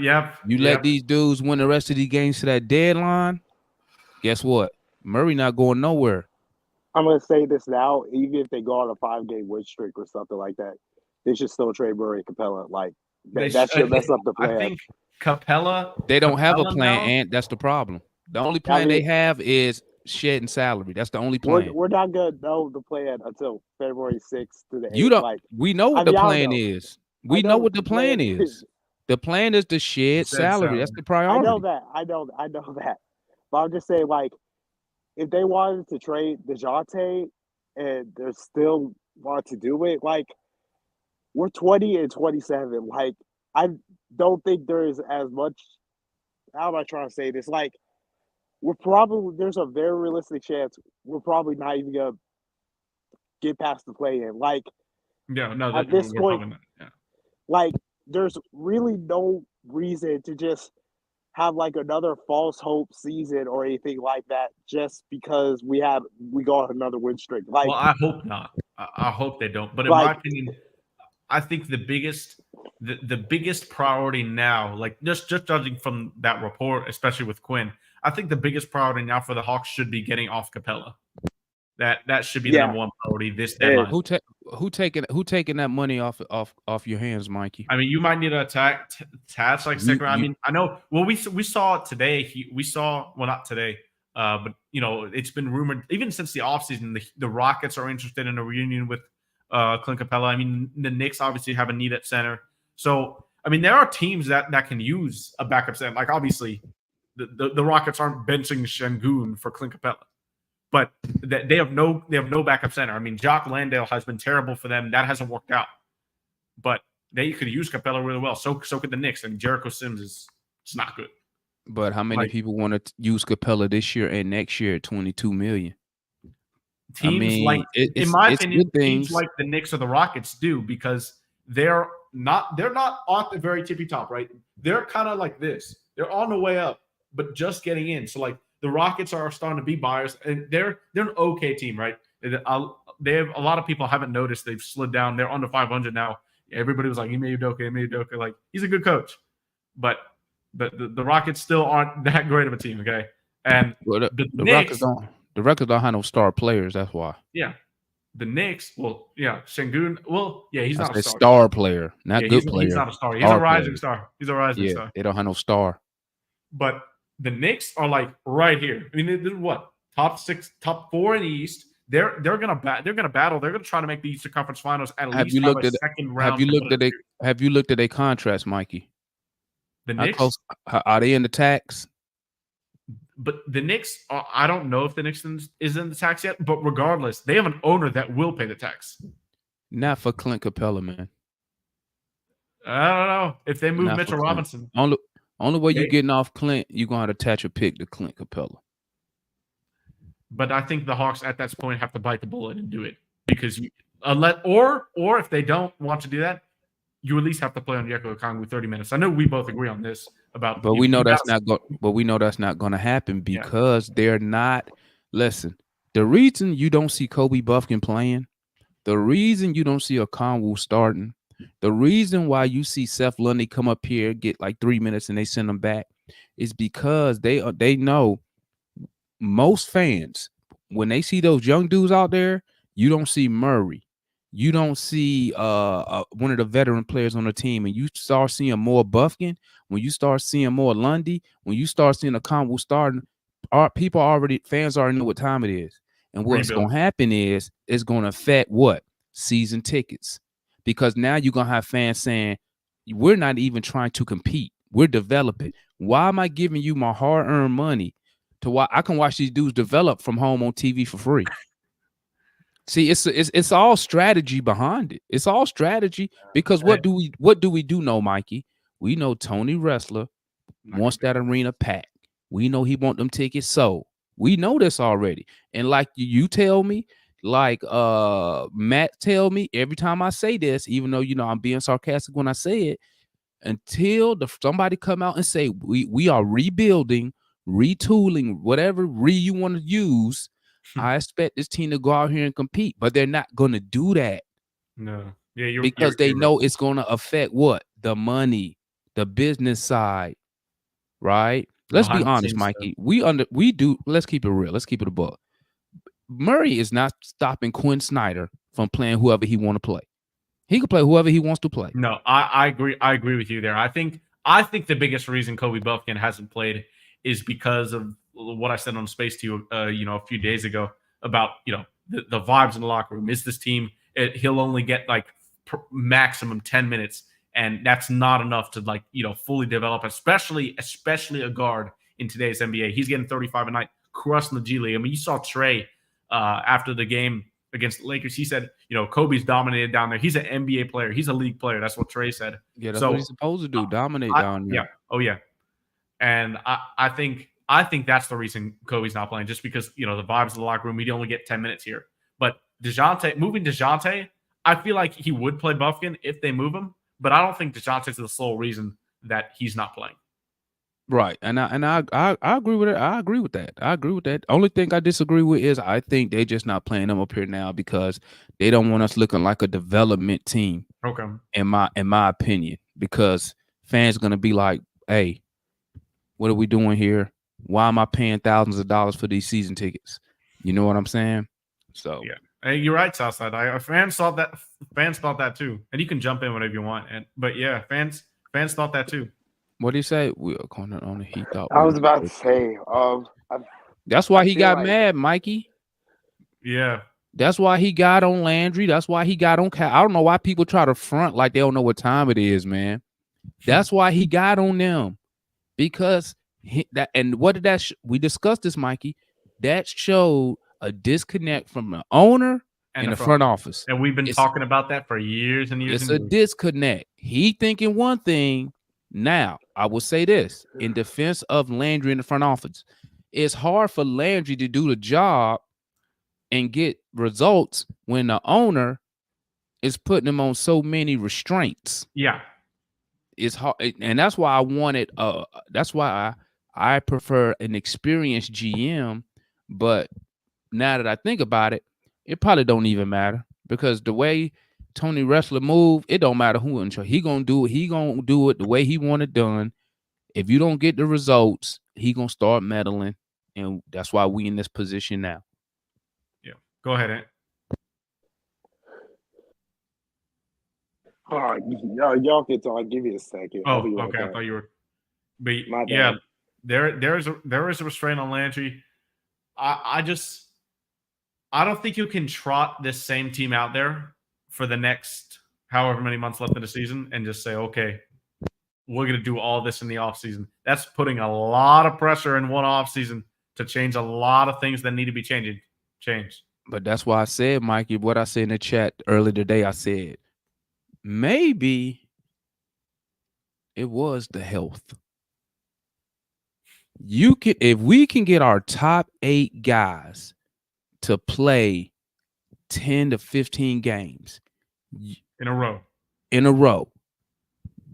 You let these dudes win the rest of these games to that deadline. Guess what? Murray not going nowhere. I'm gonna say this now. Even if they go on a 5-game win streak or something like that, they should still trade Murray and Capella. Like that should mess up the plan. I think Capella. They don't have a plan, and that's the problem. The only plan they have is shedding salary. That's the only plan. We're not gonna know the plan until February 6th to the 8th. You don't. We know what the plan is. We know what the plan is. The plan is to shed salary. That's the priority. I know that. But I'm just saying, like, if they wanted to trade DeJounte and they still want to do it, like, we're 20 and 27. Like, I don't think there is as much. How am I trying to say this? Like, there's a very realistic chance we're probably not even gonna get past the play-in. Like, at this point, like, there's really no reason to just have like another false hope season or anything like that just because we go on another win streak. Like, well, I hope not. I hope they don't. But in my opinion, I think the biggest priority now, like just judging from that report, especially with Quinn, I think the biggest priority now for the Hawks should be getting off Capella. That should be the number one priority this deadline. Who taking that money off your hands, Mikey? I mean, you might need to attach like second. I mean, I know. Well, we saw it today. Not today, but it's been rumored even since the offseason. The Rockets are interested in a reunion with Clint Capella. I mean, the Knicks obviously have a need at center. So, I mean, there are teams that can use a backup center. Like, obviously, the Rockets aren't benching Şengün for Clint Capella. But they have no backup center. I mean, Jock Landale has been terrible for them. That hasn't worked out. But they could use Capella really well. So could the Knicks. And Jericho Sims is not good. But how many people want to use Capella this year and next year at $22 million? In my opinion, teams like the Knicks or the Rockets do because they're not on the very tippy top, right? They're kind of like this. They're on the way up, but just getting in. So like the Rockets are starting to be buyers, and they're an okay team, right? They have a lot of people haven't noticed they've slid down. They're under 500 now. Everybody was like, Ime Udoka. Like, he's a good coach, but the Rockets still aren't that great of a team. Okay, and Well, the Rockets Knicks, the Rockets don't have no star players. That's why. yeah, the Knicks. Well, yeah, Şengün. Well, yeah, he's not a star. Star player, not Yeah, good player. He's not a star. He's Star a rising player. star. He's a rising star. They don't have no star. But the Knicks are like right here. I mean, they're what, top 6, top 4 in the East. They're gonna battle. They're gonna try to make the Eastern Conference Finals at least have a second round. Have you looked at their contracts, Mikey? The Knicks, are they in the tax? but the Knicks, I don't know if the Knicks is in the tax yet. But regardless, they have an owner that will pay the tax. Not for Clint Capella, man. I don't know if they move Not Mitchell for Clint. Robinson. Only way you're getting off Clint, you're gonna have to attach a pick to Clint Capella. But I think the Hawks at that point have to bite the bullet and do it because or if they don't want to do that, you at least have to play on Onyeka Okongwu 30 minutes. I know we both agree on this about, but we know that's not going to happen because they're not. Listen, the reason you don't see Kobe Buffkin playing, the reason you don't see Okongwu starting, the reason why you see Seth Lundy come up here, get like 3 minutes and they send him back is because they know most fans, when they see those young dudes out there, you don't see Murray. You don't see one of the veteran players on the team, and you start seeing more Buffkin, when you start seeing more Lundy, when you start seeing a Conwell starting, fans already know what time it is. And what's going to happen is it's going to affect what? Season tickets. Because now you're going to have fans saying, we're not even trying to compete. We're developing. Why am I giving you my hard-earned money to why I can watch these dudes develop from home on TV for free? See, it's all strategy behind it. It's all strategy because what do we know, Mikey? We know Tony Wrestler wants that arena packed. We know he want them tickets sold. We know this already. And like you tell me, like Matt tell me every time I say this, even though I'm being sarcastic when I say it, until somebody come out and say we are rebuilding, retooling, whatever you want to use. I expect this team to go out here and compete, but they're not going to do that. No. Yeah, because they know it's going to affect what? The money, the business side, right? Let's be honest, Mikey. Let's keep it real. Let's keep it a buck. Murray is not stopping Quinn Snyder from playing whoever he want to play. He can play whoever he wants to play. No, I agree. I agree with you there. I think the biggest reason Kobe Buffkin hasn't played is because of what I said on Space to you, a few days ago about, the vibes in the locker room. Is this team, he'll only get like maximum 10 minutes, and that's not enough to fully develop, especially a guard in today's NBA. He's getting 35 a night, crushing the G League. I mean, you saw Trey after the game against the Lakers. He said, Kobe's dominated down there. He's an NBA player. He's a league player. That's what Trey said. Yeah, that's what he's supposed to do, dominate down there. Yeah. Oh, yeah. And I think that's the reason Kobe's not playing, just because, the vibes of the locker room, we'd only get 10 minutes here. But moving DeJounte, I feel like he would play Buffkin if they move him, but I don't think DeJounte's the sole reason that he's not playing. Right. And I agree with it. I agree with that. Only thing I disagree with is I think they just not playing them up here now because they don't want us looking like a development team. Okay. In my opinion, because fans are going to be like, hey, what are we doing here? Why am I paying thousands of dollars for these season tickets? You know what I'm saying? So yeah, hey, you're right, Southside. Fans thought that too, and you can jump in whenever you want. But yeah, fans thought that too. What do you say? We are going on. He thought. I was about to say. That's why he got mad, Mikey. Yeah. That's why he got on Landry. That's why he got on. I don't know why people try to front like they don't know what time it is, man. That's why he got on them. Because we discussed this, Mikey. That showed a disconnect from the owner and the front office. And we've been talking about that for years and years. It's a disconnect. He thinking one thing. Now, I will say this in defense of Landry in the front office. It's hard for Landry to do the job and get results when the owner is putting him on so many restraints. Yeah. It's hard, and that's why I wanted. That's why I prefer an experienced GM. But now that I think about it, it probably don't even matter because the way Tony Wrestler move, it don't matter who in charge. He gonna do it. He gonna do it the way he want it done. If you don't get the results, he gonna start meddling, and that's why we in this position now. Yeah, go ahead, Ant. Y'all can talk. Give me a second. Oh, I'll be right okay. I back. thought you were. But My yeah, bad. there is a restraint on Landry. I don't think you can trot this same team out there for the next however many months left in the season and just say, okay, we're going to do all this in the offseason. That's putting a lot of pressure in one offseason to change a lot of things that need to be changed. But that's why I said, Mikey, what I said in the chat earlier today, I said, maybe it was the health. If we can get our top 8 guys to play 10 to 15 games in a row,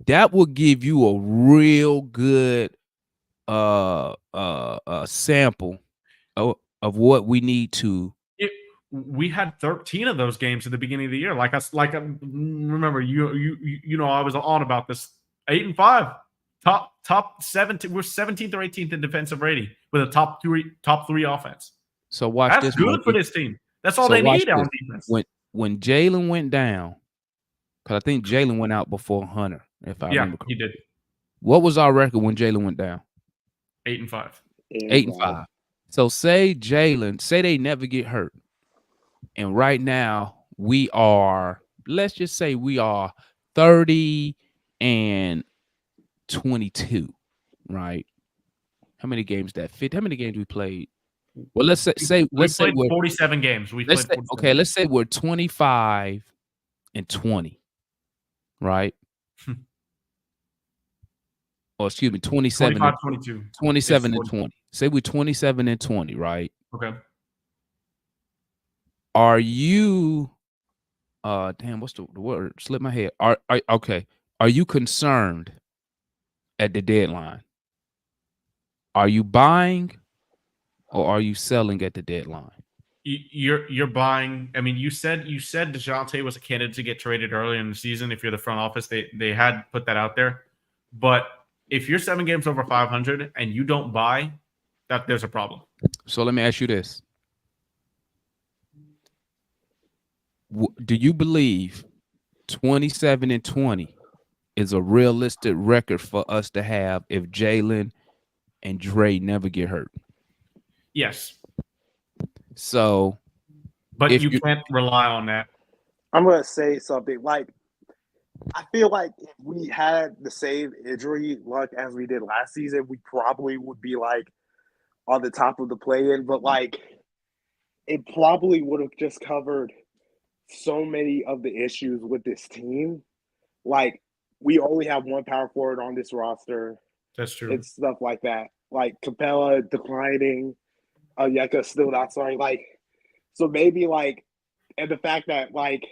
that will give you a real good sample of what we need to. We had 13 of those games at the beginning of the year. Remember you know I was on about this. 8-5, top 17. We're 17th or 18th in defensive rating with a top three offense. So watch That's this. Good Mikey. for this team. That's all they need on defense. When Jalen went down, because I think Jalen went out before Hunter. If I remember correctly. He did. What was our record when Jalen went down? 8-5. 8-5. So say they never get hurt. And right now we are, let's just say we are 30 and 22, right? How many games that fit? How many games we played? Well, let's say we're 47 games. Let's say we're 25 and 20, right? Or excuse me, 27 25, 22. 27 and 20. Say we're 27 and 20, right? Okay. Are you damn, what's the word? Slip my head. Are you concerned at the deadline? Are you buying or are you selling at the deadline? You're buying. I mean, you said DeJounte was a candidate to get traded earlier in the season. If you're the front office, they had put that out there. But if you're 7 games over 500 and you don't buy, that there's a problem. So let me ask you this. Do you believe 27 and 20 is a realistic record for us to have if Jalen and Dre never get hurt? Yes. So, but you can't rely on that. I'm going to say something like, I feel like if we had the same injury luck as we did last season, we probably would be like on the top of the play-in, but like it probably would have just covered so many of the issues with this team. Like we only have one power forward on this roster. That's true. And stuff like that. Like Capella declining, Onyeka still not starting. Like, so maybe like, and the fact that like,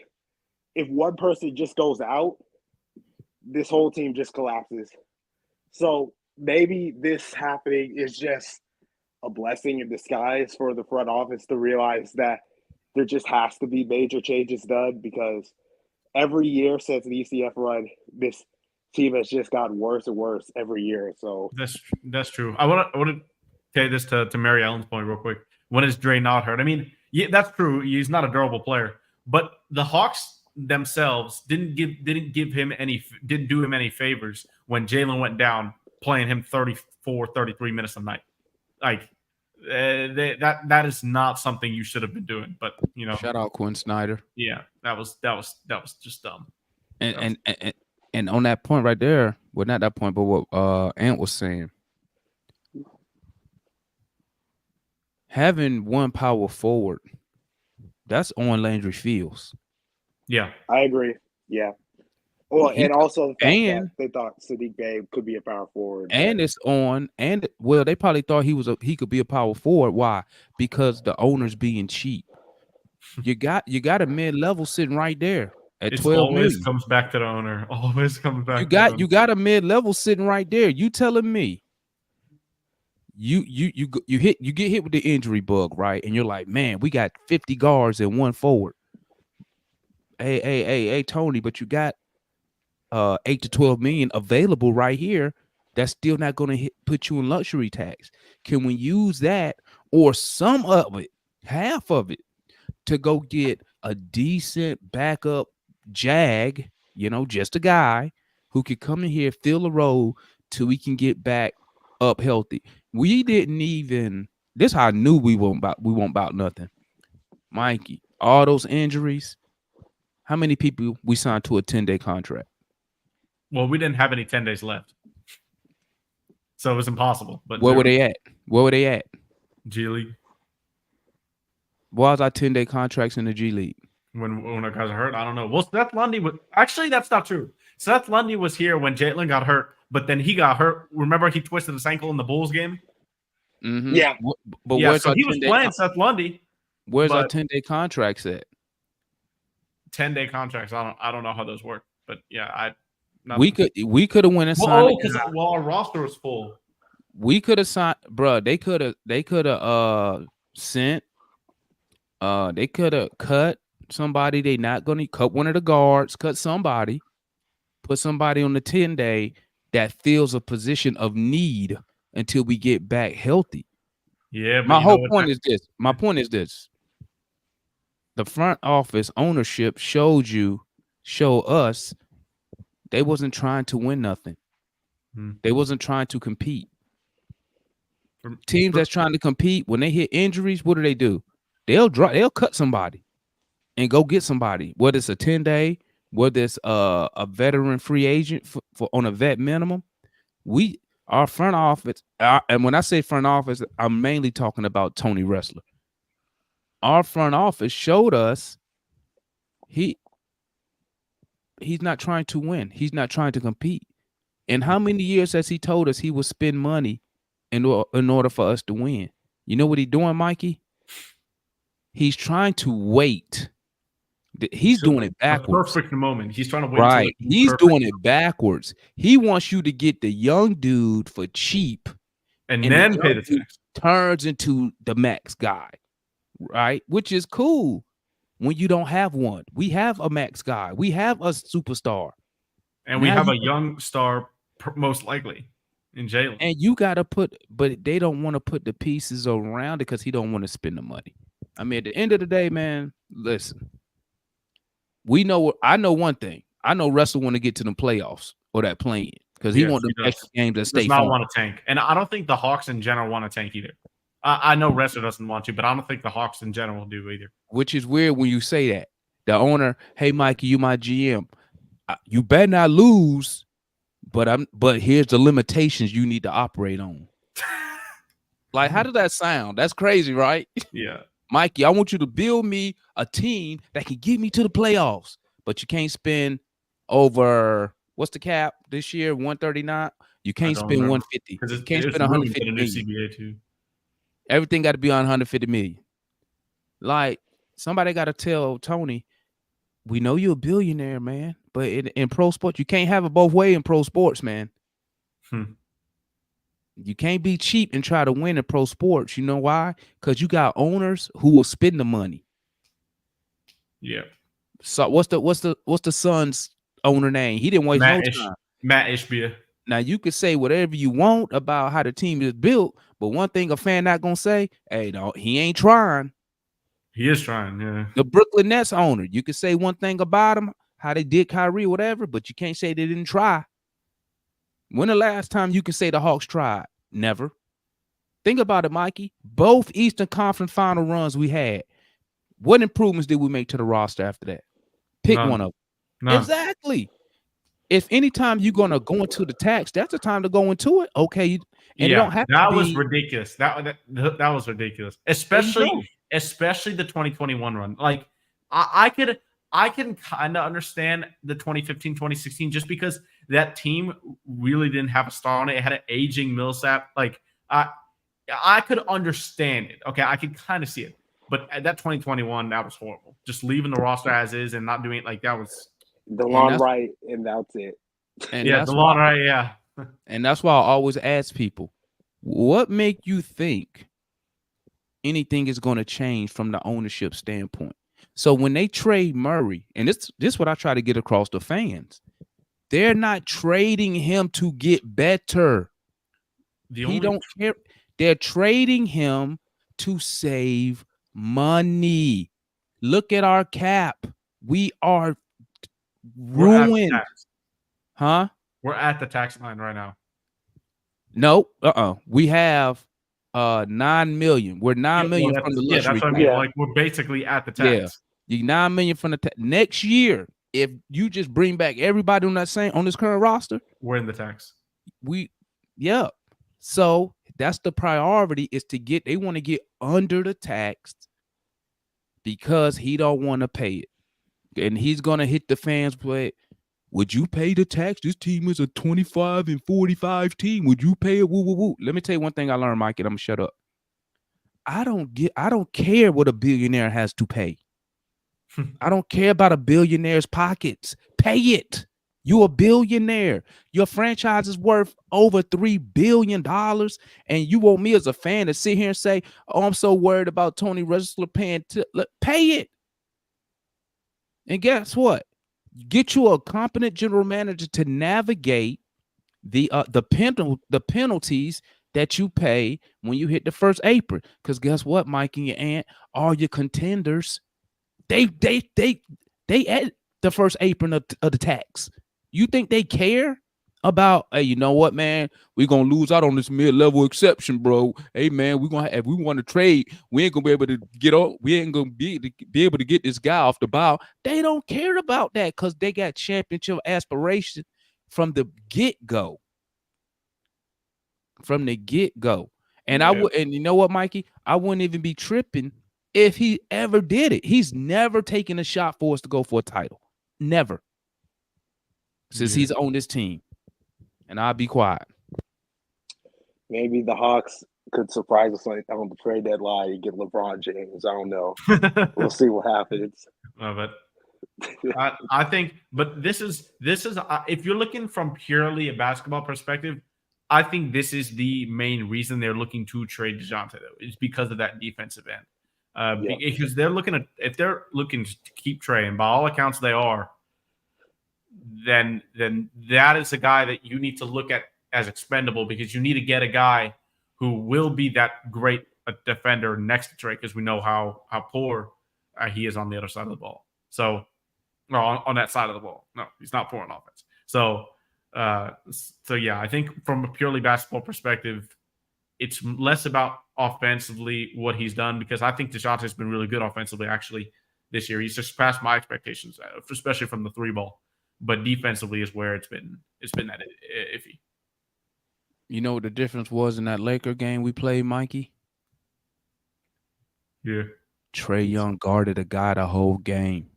if one person just goes out, this whole team just collapses. So maybe this happening is just a blessing in disguise for the front office to realize that there just has to be major changes done, because every year since the ECF run, this team has just gotten worse and worse every year. So that's true. I want to say this to Mary Ellen's point real quick. When is Dre not hurt? I mean, yeah, that's true. He's not a durable player, but the Hawks themselves didn't do him any favors when Jalen went down, playing him 34, 33 minutes a night. Like that is not something you should have been doing. But you know, shout out Quinn Snyder. Yeah, that was just dumb. And on that point right there, well, not that point, but what Ant was saying, having one power forward, that's on Landry Fields. Yeah, I agree. Yeah. Well, and also the fact that they thought Sadiq Bey could be a power forward. And it's on, and well, they probably thought he could be a power forward. Why? Because the owner's being cheap. You got a mid-level sitting right there at 12 million. Always comes back to the owner. Always comes back. You got a mid-level sitting right there. You telling me you get hit with the injury bug, right? And you're like, man, we got 50 guards and 1 forward. Hey, Tony, but you got 8 to 12 million available right here. That's still not going to put you in luxury tax. Can we use that or some of it, half of it, to go get a decent backup jag, just a guy who could come in here, fill a role till we can get back up healthy. We didn't even, this how I knew we won't about nothing. Mikey, all those injuries, how many people we signed to a 10-day contract? Well, we didn't have any 10 days left. So it was impossible. But where were they at? G League. Why was our 10-day contracts in the G League? When our guys are hurt, I don't know. Well, Seth Lundy was actually, that's not true. Seth Lundy was here when Jalen got hurt, but then he got hurt. Remember, he twisted his ankle in the Bulls game. Mm-hmm. Yeah, but yeah, so he was playing Seth Lundy. Where's our 10-day contracts at? 10-day contracts. I don't know how those work, but yeah, we could have went and signed. Well, our roster was full. We could have signed, bro. They could have sent. They could have cut somebody. They not going to cut one of the guards. Cut somebody. Put somebody on the 10-day that fills a position of need until we get back healthy. Yeah. My whole point is this. My point is this. The front office ownership show us. They wasn't trying to win nothing. They wasn't trying to compete. Teams that's trying to compete, when they hit injuries, what do? They'll cut somebody and go get somebody. Whether it's a 10-day, whether it's a veteran free agent for on a vet minimum. Our front office, and when I say front office, I'm mainly talking about Tony Wrestler. Our front office showed us he's not trying to win. He's not trying to compete. And how many years has he told us he would spend money in order for us to win? You know what he's doing, Mikey? He's trying to wait. He's doing it backwards. Perfect moment. He's trying to wait. Right. He's doing it backwards. He wants you to get the young dude for cheap. And then pay the tax. Turns into the max guy. Right? Which is cool. When you don't have one, we have a max guy. We have a superstar, and we have a young star, most likely in Jalen. And you gotta but they don't want to put the pieces around it because he don't want to spend the money. I mean, at the end of the day, man, listen. I know one thing. I know Russell want to get to the playoffs or that play-in because he wants the extra games that stay. Does not want to tank, and I don't think the Hawks in general want to tank either. I know Wrestler doesn't want to, but I don't think the Hawks in general do either. Which is weird when you say that. The owner, hey Mikey, you my GM. You better not lose, but here's the limitations you need to operate on. Like, how does that sound? That's crazy, right? Yeah. Mikey, I want you to build me a team that can get me to the playoffs, but you can't spend over what's the cap this year? 139. You can't spend 150. You can't spend 150 million. CBA too. Everything got to be on 150 million. Like, somebody got to tell Tony, we know you're a billionaire, man, but in pro sports, you can't have it both ways in pro sports, man. You can't be cheap and try to win in pro sports. You know why? Because you got owners who will spend the money. Yeah. So what's the Suns owner name? He didn't waste no time. Matt Ishbia. Now you can say whatever you want about how the team is built, but one thing a fan not gonna say, hey, no, he ain't trying. He is trying, yeah. The Brooklyn Nets owner, you can say one thing about him, how they did Kyrie, whatever, but you can't say they didn't try. When the last time you can say the Hawks tried? Never. Think about it, Mikey. Both Eastern Conference final runs we had. What improvements did we make to the roster after that? Pick one of them. None. Exactly. If anytime you're gonna go into the tax, that's the time to go into it. Okay. And yeah, don't have that to was ridiculous. That was ridiculous. Especially the 2021 run. Like I can kind of understand the 2015, 2016 just because that team really didn't have a star on it. It had an aging Millsap. Like I could understand it. Okay, I could kind of see it. But at that 2021, that was horrible. Just leaving the roster as is and not doing it, like that was DeLon Wright, and that's it. And yeah, DeLon Wright, yeah. And that's why I always ask people, What make you think anything is going to change from the ownership standpoint? So when they trade Murray, and this is what I try to get across to fans, they're not trading him to get better. He don't care. They're trading him to save money. Look at our cap. We are ruined. Huh? We're at the tax line right now. No, we have 9 million. We're 9 million from the luxury. That's what I mean. Like we're basically at the tax. Yeah, you 9 million from the tax. Next year, if you just bring back everybody on this current roster, we're in the tax. So that's the priority, is to get. They want to get under the tax because he don't want to pay it, and he's gonna hit the fans with, would you pay the tax? This team is a 25 and 45 team. Would you pay it? Woo, woo, woo. Let me tell you one thing I learned, Mikey. I'm gonna shut up. I don't care what a billionaire has to pay. I don't care about a billionaire's pockets. Pay it. You're a billionaire. Your franchise is worth over $3 billion. And you want me as a fan to sit here and say, oh, I'm so worried about Tony Ressler paying. Pay it. And guess what? Get you a competent general manager to navigate the penalties that you pay when you hit the first apron. Because guess what, Mike and your aunt, all your contenders, they at the first apron of the tax. You think they care about, hey, you know what, man? We're gonna lose out on this mid-level exception, bro. Hey, man, if we want to trade, we ain't gonna be able to get on. We ain't gonna be able to get this guy off the bow. They don't care about that because they got championship aspiration from the get-go. From the get-go. And and you know what, Mikey? I wouldn't even be tripping if he ever did it. He's never taken a shot for us to go for a title. Never. Since he's on this team. And I'll be quiet. Maybe the Hawks could surprise us on the trade deadline and get LeBron James. I don't know. We'll see what happens. But I think, but this is if you're looking from purely a basketball perspective, I think this is the main reason they're looking to trade DeJounte, though, is because of that defensive end. Because if they're looking to keep Trey, and by all accounts they are, then that is a guy that you need to look at as expendable, because you need to get a guy who will be that great a defender next to Trey, because we know how poor he is on the other side of the ball. So, on that side of the ball. No, he's not poor on offense. So yeah, I think from a purely basketball perspective, it's less about offensively what he's done, because I think DeJounte has been really good offensively actually this year. He's just surpassed my expectations, especially from the three ball. But defensively is where it's been that iffy. You know what the difference was in that Laker game we played, Mikey? Yeah. Trae Young guarded a guy the whole game.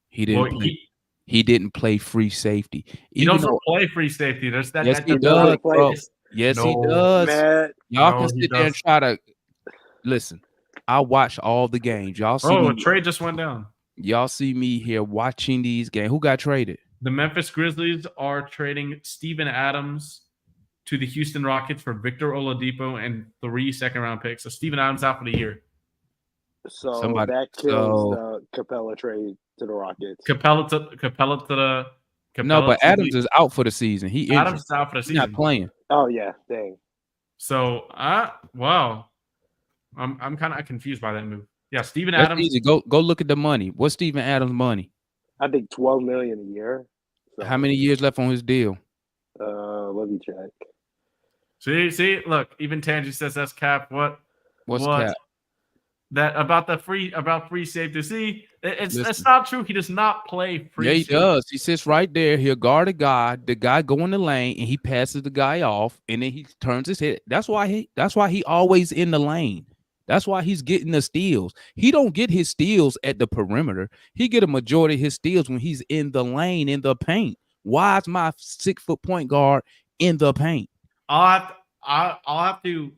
He didn't play free safety. He doesn't play free safety. There's that. Yes, he does, bro. Yes, he does. Man. Y'all can sit there and try to listen. I watch all the games. Y'all see a trade just went down. Y'all see me here watching these games. Who got traded? The Memphis Grizzlies are trading Steven Adams to the Houston Rockets for Victor Oladipo and 3 second-round picks. So Steven Adams out for the year. So that kills the Capella trade to the Rockets. Capella to the no, but Adams is out for the season. Adams is out for the season. He's not playing. Oh yeah, dang. So wow, I'm kind of confused by that move. Yeah, Steven Adams. Easy. Go look at the money. What's Steven Adams' money? I think $12 million a year. So. How many years left on his deal? Let me check. See, look, even Tangi says that's cap. What's cap? That about free safety. See, it's not true. He does not play free. Yeah, he safety. does. He sits right there. He'll guard a guy. The guy go in the lane and he passes the guy off, and then he turns his head. That's why he always in the lane. That's why he's getting the steals. He don't get his steals at the perimeter. He get a majority of his steals when he's in the lane, in the paint. Why is my 6-foot point guard in the paint? I'll have to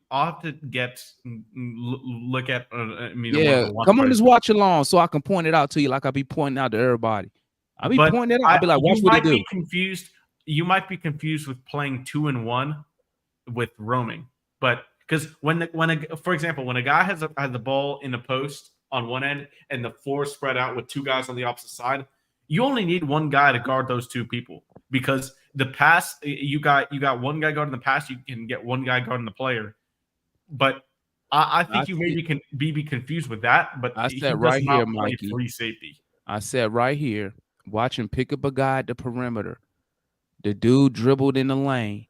look at. Come on, just watch along so I can point it out to you, like I be pointing out to everybody. I'll be pointing it out. I'll be like, watch what he do. You might be confused with playing 2-1 with roaming, but Because for example, when a guy has the ball in the post on one end and the floor spread out with two guys on the opposite side, you only need one guy to guard those two people, because the pass, you got one guy guarding the pass, you can get one guy guarding the player. But I think you maybe can be confused with that. But I he said does right not here, play Mikey. free safety. I said right here, watch him pick up a guy at the perimeter. The dude dribbled in the lane.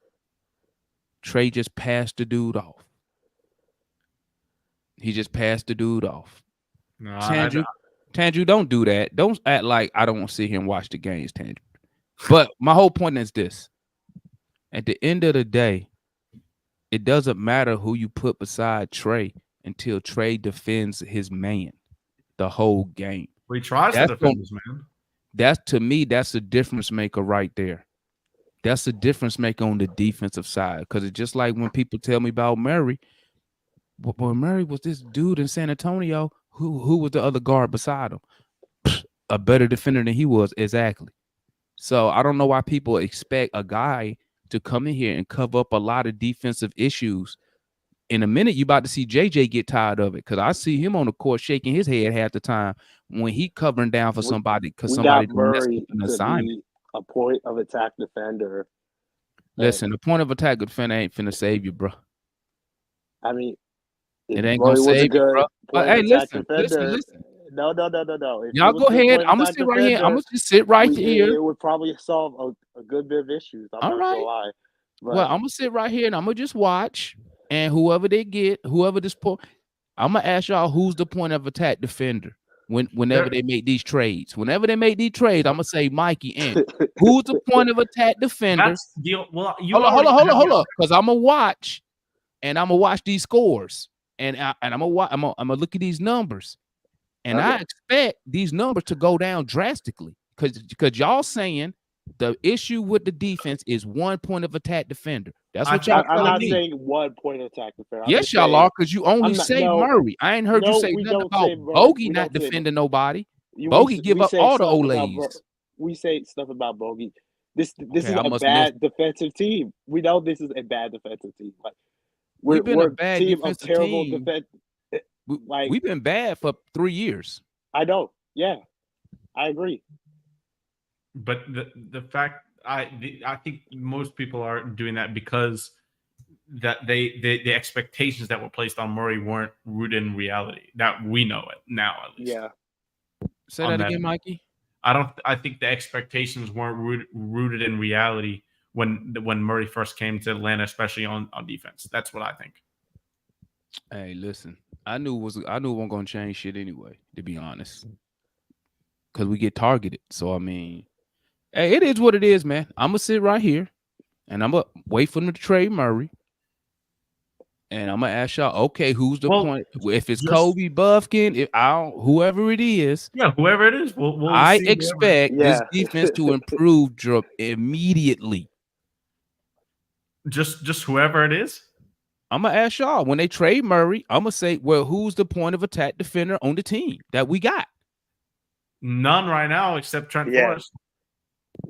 Trey just passed the dude off. He just passed the dude off. No, Tandrew, don't do that. Don't act like I don't want to see him watch the games, Tandrew. But my whole point is this. At the end of the day, it doesn't matter who you put beside Trey until Trey defends his man the whole game. He tries to defend his man. To me, that's a difference maker right there. That's a difference maker on the defensive side. Because it's just like when people tell me about Murray. Boy, Murray was this dude in San Antonio. Who was the other guard beside him? A better defender than he was, exactly. So I don't know why people expect a guy to come in here and cover up a lot of defensive issues. In a minute, you about to see JJ get tired of it, because I see him on the court shaking his head half the time when he covering down for somebody, because somebody messed up an assignment. A point of attack defender. Listen, the point of attack defender ain't finna save you, bro. I mean, it ain't gonna save you, bro. But hey, listen. No. Y'all go ahead. I'm gonna sit right here. I'm gonna just sit right here. It would probably solve a good bit of issues. I'm not gonna lie. But, well, I'm gonna sit right here and I'm gonna just watch. And whoever they get, whoever this point, I'm gonna ask y'all who's the point of attack defender whenever they make these trades. Whenever they make these trades, I'm gonna say Mikey and who's the point of attack defender? Hold on, because I'm gonna watch, and I'm gonna watch these scores, and I'm gonna look at these numbers, and I expect these numbers to go down drastically, because y'all saying the issue with the defense is 1 point of attack defender. That's what y'all telling me. I'm not saying 1 point of attack defender. Yes, y'all are, because you only say Murray. I ain't heard you say nothing about Bogey not defending nobody. Bogey give up all the Olays. We say stuff about Bogey. This is a bad defensive team. We know this is a bad defensive team. Like we've been a bad defensive team. We've been bad for 3 years. I know. Yeah, I agree. But the fact I think most people are doing that because that the expectations that were placed on Murray weren't rooted in reality. That we know it now, at least. Yeah. Say that again, Mikey. I think the expectations weren't rooted in reality when Murray first came to Atlanta, especially on defense. That's what I think. Hey, listen, I knew it wasn't gonna change shit anyway, to be honest. Because we get targeted. So I mean, hey, it is what it is, man. I'm gonna sit right here and I'm gonna wait for them to trade Murray. And I'm gonna ask y'all, okay, who's the point? If it's Kobe Buffkin, whoever it is, whoever it is, I expect this defense to improve immediately. Just whoever it is. I'm gonna ask y'all when they trade Murray. I'm gonna say, well, who's the point of attack defender on the team that we got? None right now except Trent Forrest.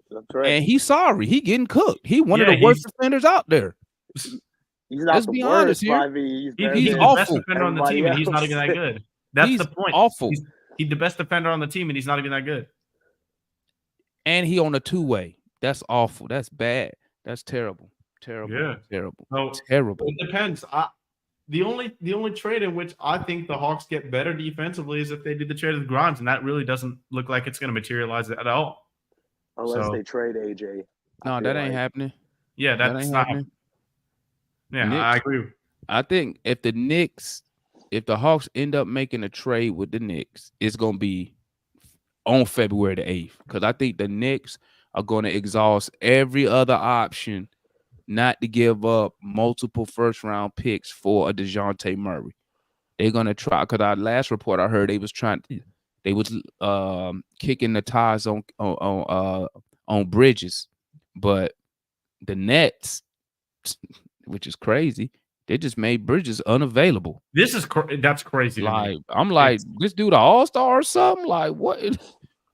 That's right. And he's sorry, he getting cooked. He one of the worst defenders out there. Let's be honest here. He's awful. Best defender on the team, and he's not even that good. That's the point. Awful. He's the best defender on the team, and he's not even that good. And he on a two-way. That's awful. That's bad. That's terrible. Terrible. Yeah. Terrible. So, terrible. It depends. The only trade in which I think the Hawks get better defensively is if they do the trade with Grimes, and that really doesn't look like it's going to materialize at all. Unless they trade AJ. No, that ain't happening. Yeah, that's not happening. Yeah, Knicks, I agree. I think if the Hawks end up making a trade with the Knicks, it's going to be on February the 8th, because I think the Knicks are going to exhaust every other option not to give up multiple first-round picks for a DeJounte Murray. They're going to try, because our last report I heard they was kicking the tires on Bridges, but the Nets, which is crazy, they just made Bridges unavailable. That's crazy. Like I'm like, this dude an all-star or something? Like what?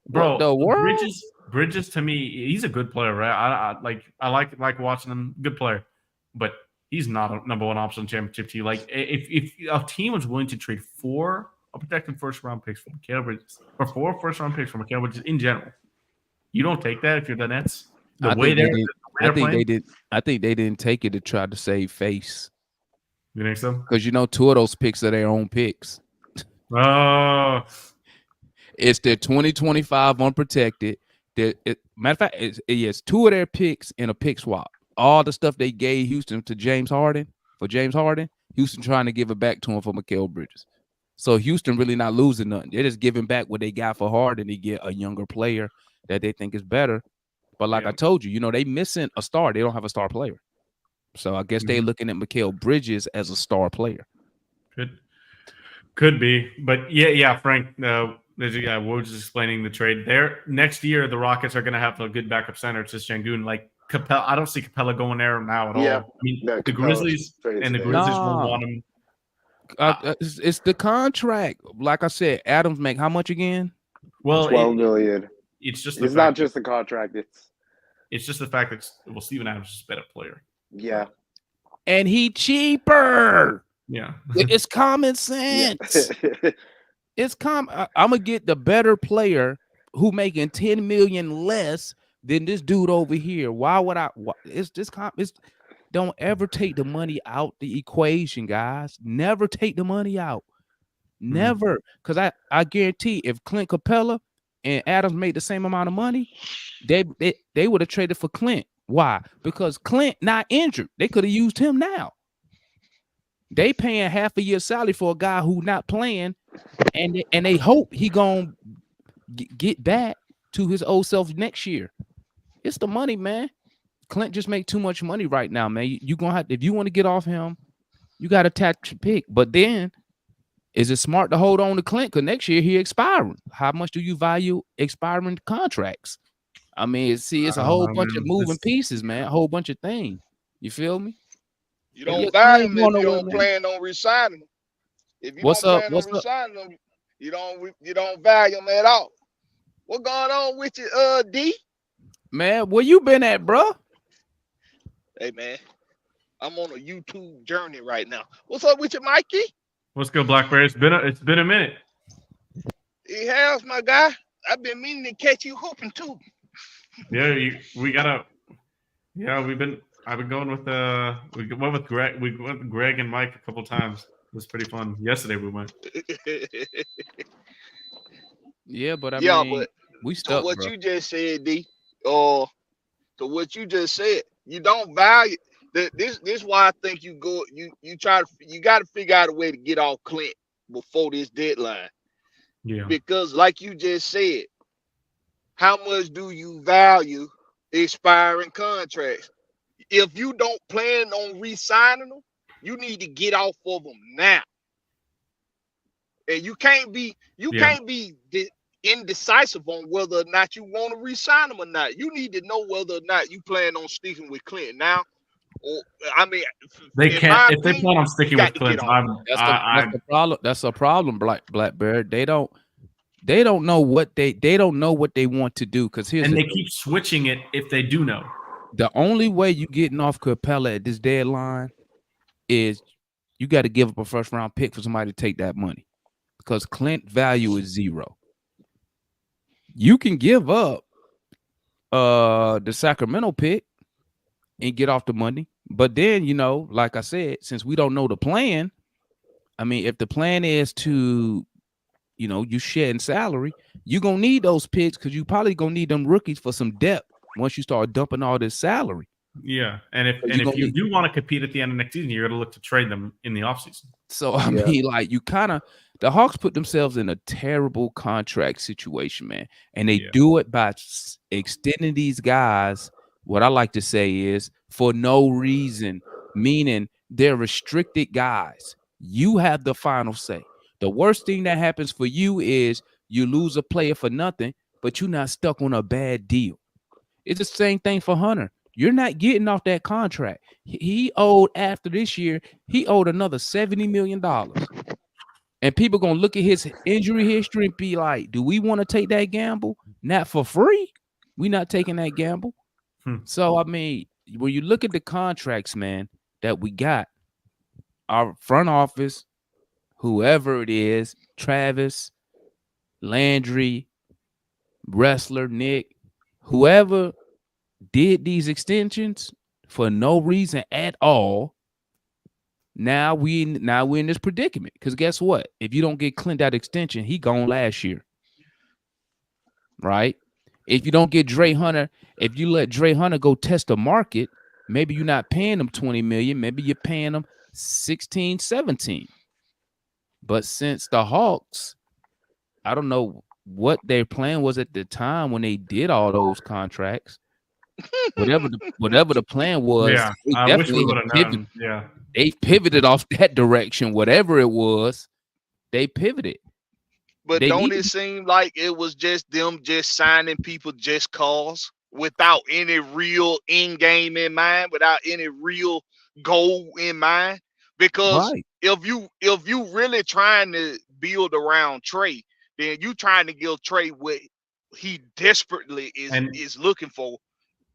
Bro, what the world? Bridges to me, he's a good player, right? I like watching him. Good player, but he's not a number one option championship team. Like if a team was willing to trade 4 protected first round picks for Mikal Bridges or 4 first round picks for Mikal Bridges in general, you don't take that if you're the Nets. I think they didn't take it to try to save face. You think so? Because 2 of those picks are their own picks. Oh, it's their 2025 unprotected. Matter of fact, it's 2 of their picks in a pick swap. All the stuff they gave Houston to James Harden, Houston trying to give it back to him for Mikal Bridges. So Houston really not losing nothing. They're just giving back what they got for Harden to get a younger player that they think is better. But like I told you, they missing a star. They don't have a star player. So I guess they're looking at Mikal Bridges as a star player. Could be. But yeah, Frank, we're just explaining the trade there. Next year, the Rockets are going to have a good backup center. It's just Şengün. Like Capella, I don't see Capella going there now at all. I mean, the Grizzlies won't want him. It's the contract. Like I said, Adams make how much again? Well, $12 million. It's not just the contract. It's just the fact that Steven Adams is a better player. Yeah, and he cheaper. Yeah, it's common sense. It's I'm gonna get the better player who making $10 million less than this dude over here. Why would I? Don't ever take the money out the equation, guys. Never take the money out. Never, because I guarantee if Clint Capella and Adams made the same amount of money, they would have traded for Clint. Why? Because Clint not injured. They could have used him now. They paying half a year's salary for a guy who not playing, and they hope he gonna get back to his old self next year. It's the money, man. Clint just make too much money right now, man. You gonna have, if you want to get off him, you got to attach a pick. But then, is it smart to hold on to Clint? Because next year he expiring. How much do you value expiring contracts? I mean, it's a whole bunch of moving pieces, man. A whole bunch of things. You feel me? You don't value him if you don't plan on resigning him. If you don't plan on resigning him, you don't value him at all. What going on with you, D? Man, where you been at, bro? Hey, man, I'm on a YouTube journey right now. What's up with you, Mikey? What's good, Blackberry? It's been a minute. It has, my guy. I've been meaning to catch you hooping too. Yeah, I've been going with we went with Greg. We went with Greg and Mike a couple times. It was pretty fun. Yesterday we went. Yeah, but I mean, we stuck. So what you just said, D. So what you just said, you don't value this. This why I think you got to figure out a way to get off Clint before this deadline. Yeah. Because like you just said, how much do you value expiring contracts? If you don't plan on re-signing them, you need to get off of them now. And you can't be indecisive on whether or not you want to re-sign them or not. You need to know whether or not you plan on sticking with Clint now. Or I mean, they can't if they plan on sticking with Clint. That's the problem. That's a problem, Blackbird. They don't know what they want to do because they keep switching it if they do know. The only way you getting off Capella at this deadline is you got to give up a first round pick for somebody to take that money because Clint value is 0. You can give up the Sacramento pick and get off the money, but then like I said, since we don't know the plan, I mean, if the plan is to you shedding salary, you're gonna need those picks because you probably gonna need them rookies for some depth once you start dumping all this salary. Yeah, and if you do want to compete at the end of next season, you're gonna look to trade them in the offseason. So I mean, like the Hawks put themselves in a terrible contract situation, man, and they do it by extending these guys. What I like to say is for no reason, meaning they're restricted guys. You have the final say. The worst thing that happens for you is you lose a player for nothing, but you're not stuck on a bad deal. It's the same thing for Hunter. You're not getting off that contract. He owed after this year, he owed another $70 million. And people going to look at his injury history and be like, do we want to take that gamble? Not for free. We're not taking that gamble. So, I mean, when you look at the contracts, man, that we got, our front office, whoever it is, Travis, Landry, Wrestler, Nick, whoever did these extensions for no reason at all. Now we're in this predicament. Because guess what? If you don't get Clint that extension, he gone last year. Right? If you don't get Dre Hunter, if you let Dre Hunter go test the market, maybe you're not paying him 20 million, maybe you're paying him 16, 17. But since the Hawks, I don't know what their plan was at the time when they did all those contracts. Whatever the plan was, Yeah, I wish we would have known. Yeah, they pivoted off that direction. Whatever it was, they pivoted. But don't it seem like it was just them just signing people just cause, without any real end game in mind, without any real goal in mind? Because if you really trying to build around Trey, then you trying to give Trey what he desperately is looking for,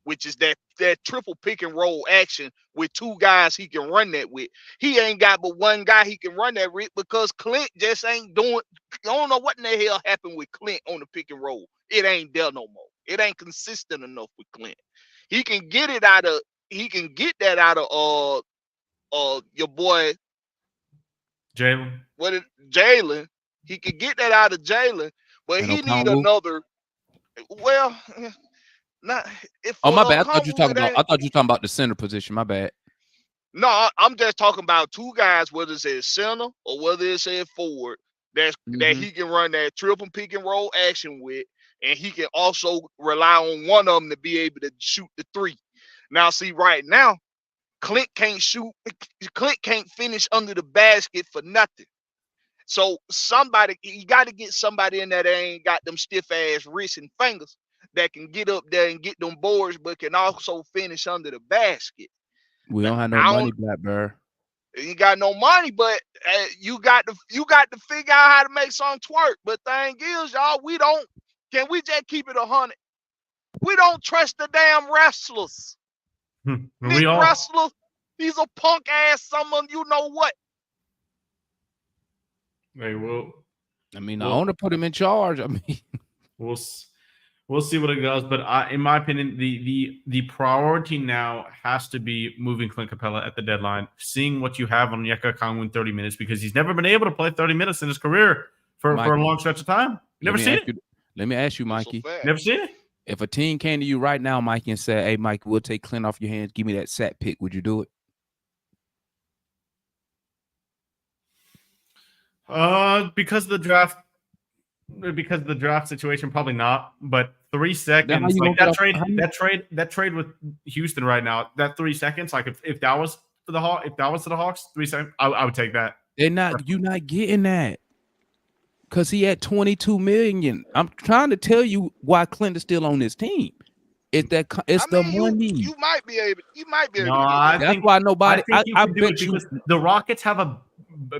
which is that triple pick and roll action with two guys he can run that with. He ain't got but one guy he can run that with because Clint just ain't doing. I don't know what in the hell happened with Clint on the pick and roll. It ain't there no more. It ain't consistent enough with Clint. He can get it out of. He can get that out of your boy Jalen. Jalen? He could get that out of Jalen, but he need another. Well. Not if my bad. I thought you were talking about the center position. My bad. No, I'm just talking about two guys, whether it's at center or whether it's at forward, that he can run that triple pick and roll action with, and he can also rely on one of them to be able to shoot the three. Now, see, right now, Clint can't shoot. Clint can't finish under the basket for nothing. So you got to get somebody in there that ain't got them stiff ass wrists and fingers, that can get up there and get them boards, but can also finish under the basket. We don't have no money, Blackbird. You got no money, but you got to figure out how to make something twerk. But thing is, y'all, can we just keep it 100? We don't trust the damn wrestlers. Nick Wrestler, he's a punk ass someone, you know what? Hey, well, I mean, the owner put him in charge. I mean, We'll see what it does, but in my opinion, the priority now has to be moving Clint Capella at the deadline, seeing what you have on Onyeka Okongwu in 30 minutes, because he's never been able to play 30 minutes in his career for a long stretch of time. Never seen it. Let me ask you, Mikey. Never seen it? If a team came to you right now, Mikey, and said, "Hey, Mike, we'll take Clint off your hands. Give me that sat pick," would you do it? Because the draft situation, probably not. But 3 seconds, like that trade with Houston right now, that 3 seconds, like if that was to the Hawks, 3 seconds, I would take that. You're not getting that because he had 22 million. I'm trying to tell you why Clint is still on this team. It's the money. You might be able. No, that's why nobody. I bet you the Rockets have a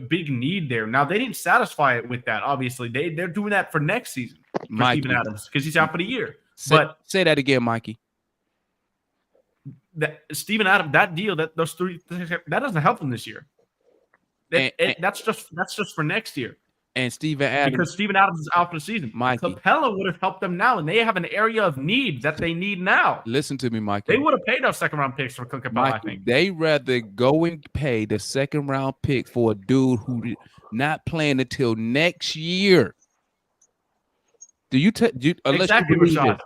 big need there. Now they didn't satisfy it with that. Obviously, they're doing that for next season for Steven Adams because he's out for the year. Say that again, Mikey. That Steven Adams, that deal, that doesn't help him this year. That's just for next year. And Steven Adams, because Steven Adams is out for the season. Mikey, Capella would have helped them now, and they have an area of need that they need now. Listen to me, Mikey. They would have paid those second round picks for Capella. Mikey, I think they rather go and pay the second round pick for a dude who not playing until next year. Do you exactly, Rashad?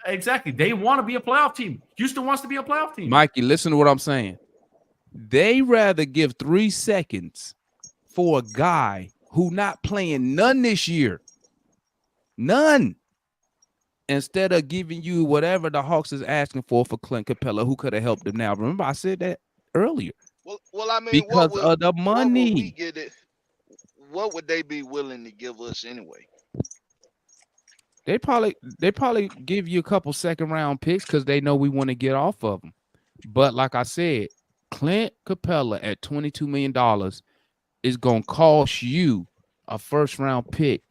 Exactly. They want to be a playoff team. Houston wants to be a playoff team. Mikey, listen to what I'm saying. They rather give 3 seconds for a guy who not playing none this year. None. Instead of giving you whatever the Hawks is asking for Clint Capella, who could have helped them now. Remember, I said that earlier. Well, I mean, because of the money. What would they be willing to give us anyway? They probably give you a couple second round picks because they know we want to get off of them. But like I said, Clint Capella at $22 million is going to cost you a first round pick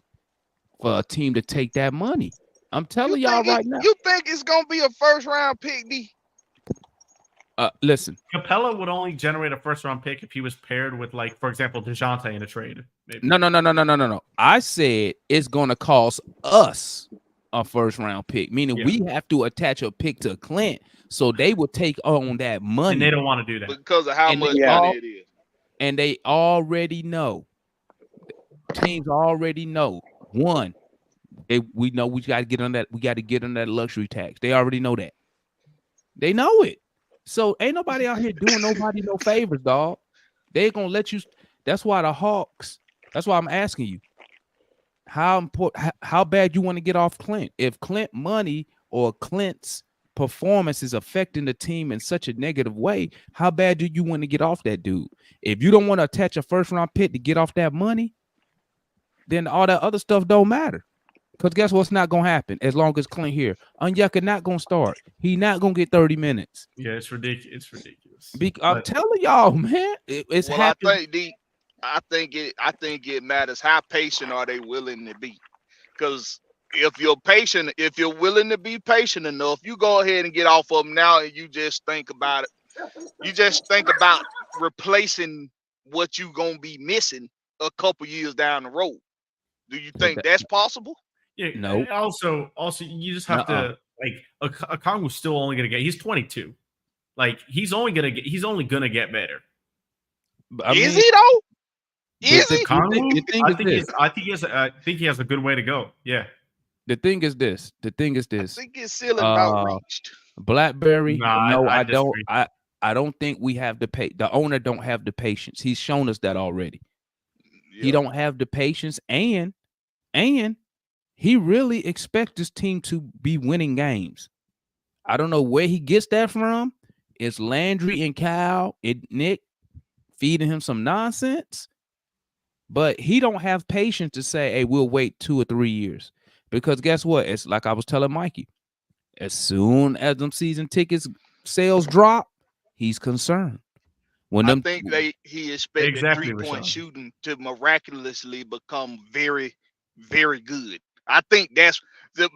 for a team to take that money. I'm telling y'all right now. You think it's going to be a first round pick, D? Listen. Capella would only generate a first-round pick if he was paired with, like, for example, DeJounte in a trade. Maybe. No. I said it's going to cost us a first-round pick, meaning we have to attach a pick to Clint, so they would take on that money. And they don't want to do that because of how much money it is. And they already know. Teams already know. One, we know we got to get on that. We got to get on that luxury tax. They already know that. They know it. So ain't nobody out here doing nobody no favors, dog. They gonna let you. That's why the Hawks. That's why I'm asking you, how bad you want to get off Clint? If Clint money or Clint's performance is affecting the team in such a negative way, how bad do you want to get off that dude? If you don't want to attach a first-round pick to get off that money, then all that other stuff don't matter. Because guess what's not going to happen as long as Clint here? Onyeka not going to start. He not going to get 30 minutes. Yeah, it's ridiculous. It's ridiculous. I'm telling y'all, man. It's happening. I think it matters how patient are they willing to be. Because if you're patient, if you're willing to be patient enough, you go ahead and get off of them now and you just think about it. You just think about replacing what you're going to be missing a couple years down the road. Do you think that's possible? Yeah. No. Also, you just have to like Okongwu's still only gonna get. He's 22. Like he's only gonna get better. Is he though? Is he? I think he has a good way to go. Yeah. The thing is this. I think his ceiling about reached. BlackBerry. No, I don't. disagree. I don't think we have the owner don't have the patience. He's shown us that already. Yeah. He don't have the patience, and he really expects this team to be winning games. I don't know where he gets that from. It's Landry and Kyle and Nick feeding him some nonsense, but he don't have patience to say, hey, we'll wait 2 or 3 years. Because guess what? It's like I was telling Mikey, as soon as them season tickets sales drop, he's concerned. I think he expected Exactly, 3-point Rashawn. shooting to miraculously become very, very good. I think that's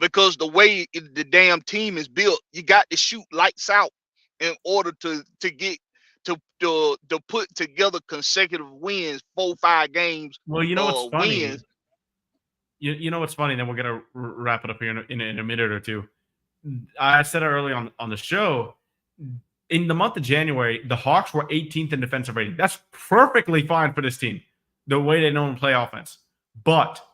because the way the damn team is built, you got to shoot lights out in order to get to put together consecutive wins, 4-5 games. Well, you know what's funny? Wins. You know what's funny? Then we're gonna wrap it up here in a minute or two. I said it early on the show. In the month of January, the Hawks were 18th in defensive rating. That's perfectly fine for this team, the way they know and play offense. But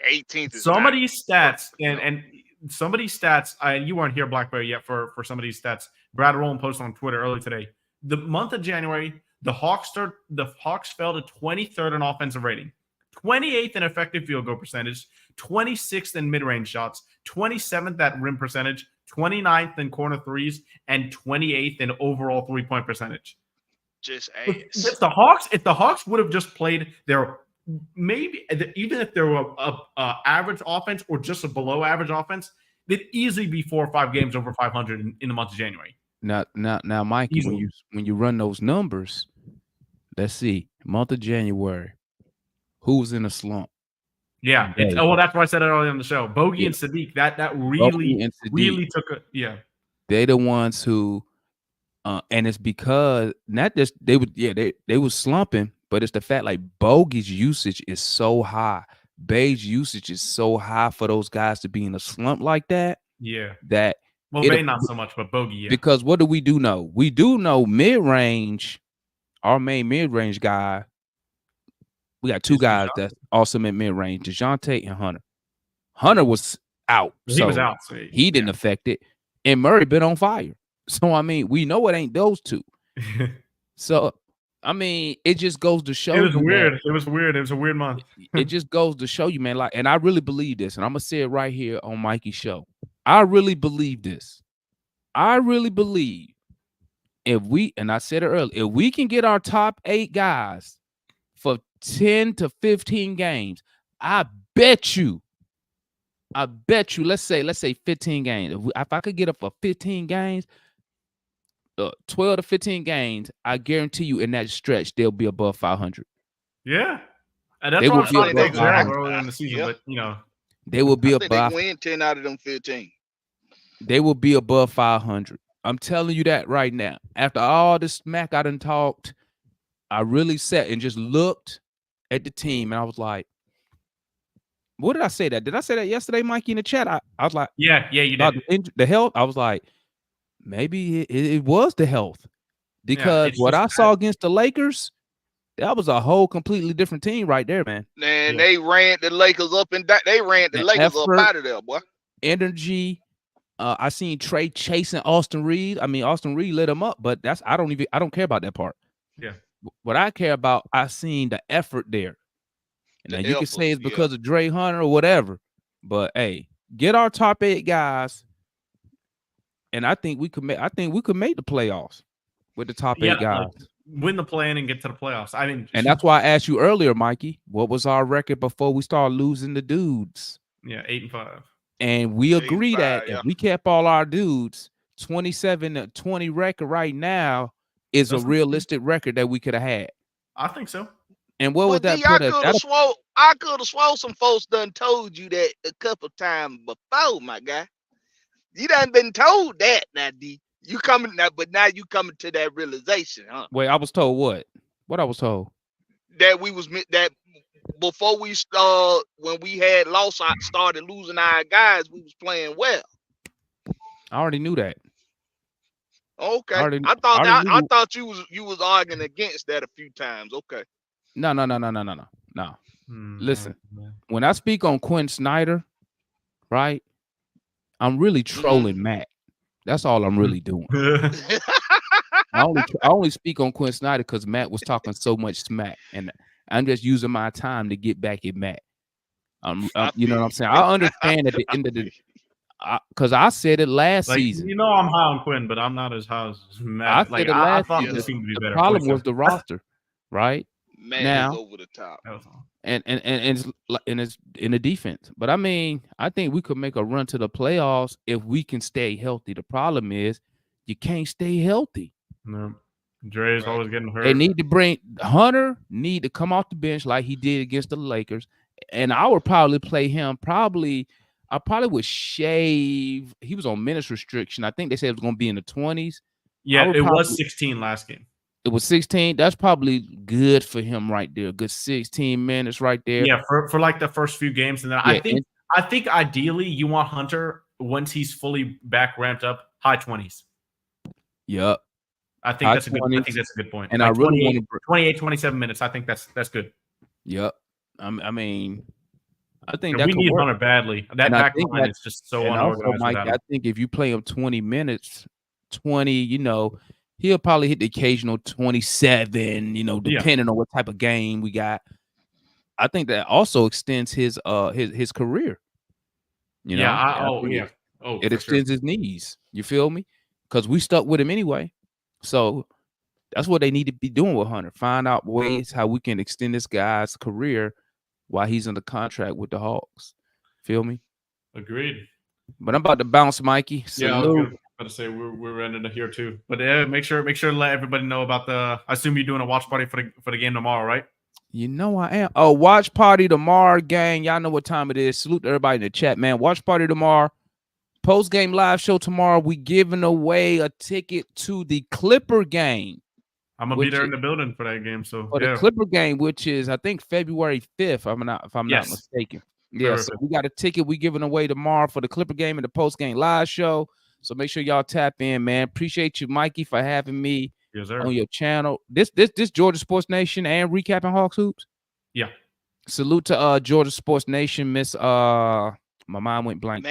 18th is some of these stats, and some of these stats, you weren't here, BlackBerry, yet for some of these stats. Brad Rowland posted on Twitter early today. The month of January, the Hawks fell to 23rd in offensive rating, 28th in effective field goal percentage, 26th in mid-range shots, 27th at rim percentage, 29th in corner threes, and 28th in overall three-point percentage. just ass. If the Hawks would have just played their maybe even if they were a average offense or just a below average offense, they'd easily be 4 or 5 games over 500 in the month of January. Now, Mikey, Easily. when you run those numbers, let's see, month of January, who's in a slump? Yeah. Yeah. Well, that's why I said it earlier on the show. Bogey and Sadiq, that Bogey and Sadiq. really took a They're the ones who, and it's because not just they were slumping, but it's the fact like Bogey's usage is so high, Bay's usage is so high for those guys to be in a slump like that. Yeah. That Well, Bay not so much, but Bogey, yeah. because what do we do know? We do know mid-range, our main mid-range guy. We got 2 guys that's awesome at mid-range, DeJounte and Hunter. Hunter was out. He was out. So he didn't affect it. And Murray been on fire. So, I mean, we know it ain't those 2. So, I mean, it just goes to show it was you, weird. man, It was weird. It was a weird month. it just goes to show you, man. Like, and I really believe this, and I'm gonna say it right here on Mikey's show. I really believe this. I really believe if we, and I said it earlier, if we can get our top 8 guys for 10 to 15 games, I bet you, let's say 15 games. If I could get up for 15 games, 12 to 15 games, I guarantee you in that stretch, they'll be above 500. Yeah. And that's They why will I'm be trying to above take Jared 500. earlier in the season, Yeah. but you know. They will be I think above they win 10 out of them 15. They will be above 500. I'm telling you that right now. After all the smack I done talked, I really sat and just looked at the team, and I was like, what did I say that? Did I say that yesterday, Mikey, in the chat? I was like, Yeah, you about did. the health. I was like, maybe it was the health. Because it's what just I saw against the Lakers, that was a whole completely different team right there, man. Man, Yeah. they ran the Lakers up and they ran the And Lakers up effort, out of there, boy. energy. I seen Trey chasing Austin Reed. I mean, Austin Reed lit him up, but I don't care about that part. Yeah. What I care about, I seen the effort there. And now you can say it's yeah. because of Dre Hunter or whatever, but hey, get our top 8 guys, and I think we could make the playoffs with the top 8 guys. Like, win the play-in and get to the playoffs. I mean, and that's why I asked you earlier, Mikey, what was our record before we started losing the dudes? Yeah, 8-5. And we agree 8-5, that if we kept all our dudes, 27-20 record right now is a realistic record that we could have had. I think so. And what would that D, put us? I could have swore some folks done told you that a couple times before, my guy. You done been told that now, D. You coming now, but now you coming to that realization, huh? Wait, I was told what? What I was told? That before we when we had started losing our guys, we was playing well. I already knew that. Okay. I thought you was arguing against that a few times. Okay. No. Listen, when I speak on Quinn Snyder, right, I'm really trolling Matt. That's all I'm really doing. I only speak on Quinn Snyder because Matt was talking so much smack, and I'm just using my time to get back at Matt. You know what I'm saying? I understand at the end of the, because I said it last season. You know, I'm high on Quinn, but I'm not as high as Matt. I thought this seemed to be better. The problem was the roster, right? Man, now over the top, and it's in the defense. But I mean, I think we could make a run to the playoffs if we can stay healthy. The problem is you can't stay healthy. No, Dre's always getting hurt. They need to bring Hunter need to come off the bench like he did against the Lakers, and I would probably play him. I probably would shave. He was on minutes restriction. I think they said it was going to be in the 20s. Yeah, it was 16 last game. It was 16. That's probably good for him right there. Good 16 minutes right there. Yeah, for like the first few games, and then I think ideally you want Hunter once he's fully back ramped up, high 20s. Yep. I think that's a good point. And like I really want to 28, 27 minutes. I think that's good. Yep. I mean, I think we need Hunter badly. That back line is just so unorganized. Mike, I think if you play him 20 minutes, 20, he'll probably hit the occasional 27, depending on what type of game we got. I think that also extends his career. It extends his knees. You feel me? Because we stuck with him anyway. So that's what they need to be doing with Hunter. Find out ways how we can extend this guy's career while he's under contract with the Hawks. Feel me? Agreed. But I'm about to bounce, Mikey. Yeah, I was about to say we're ending it here too. But yeah, make sure to let everybody know about I assume you're doing a watch party for the game tomorrow, right? You know I am. Oh, watch party tomorrow, gang. Y'all know what time it is. Salute to everybody in the chat, man. Watch party tomorrow. Post-game live show tomorrow. We giving away a ticket to the Clipper game. I'm gonna be there in the building for that game. So the Clipper game, which is I think February 5th, if I'm not mistaken. Yeah, so we got a ticket we giving away tomorrow for the Clipper game and the post-game live show. So make sure y'all tap in, man. Appreciate you, Mikey, for having me on your channel. This Georgia Sports Nation and recapping Hawks hoops. Yeah. Salute to Georgia Sports Nation, Miss my mind went blank.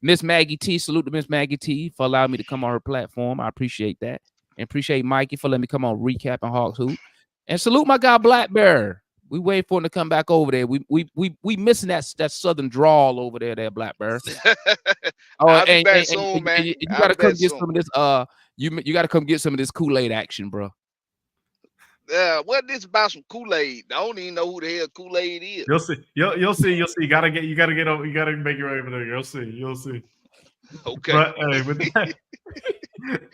Ms Maggie T. Salute to Ms Maggie T for allowing me to come on her platform. I appreciate that. And appreciate Mikey for letting me come on recapping Hawks hoop. And salute my guy Black Bear. We wait for him to come back over there. We missing that southern drawl over there, Black Bear. And you gotta come get some of this. You gotta come get some of this Kool-Aid action, bro. What this about some Kool-Aid? I don't even know who the hell Kool-Aid is. You'll see. You'll see. You gotta get over. You gotta make your way over there. You'll see. Okay. But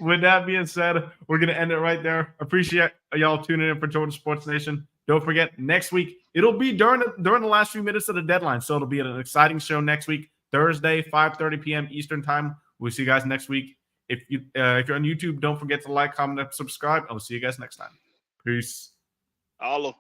with that being said, we're gonna end it right there. Appreciate y'all tuning in for Georgia Sports Nation. Don't forget, next week it'll be during the last few minutes of the deadline, so it'll be an exciting show next week, Thursday, 5:30 p.m. Eastern time. We'll see you guys next week. If you're on YouTube, don't forget to like, comment, and subscribe. I'll see you guys next time. Peace. All of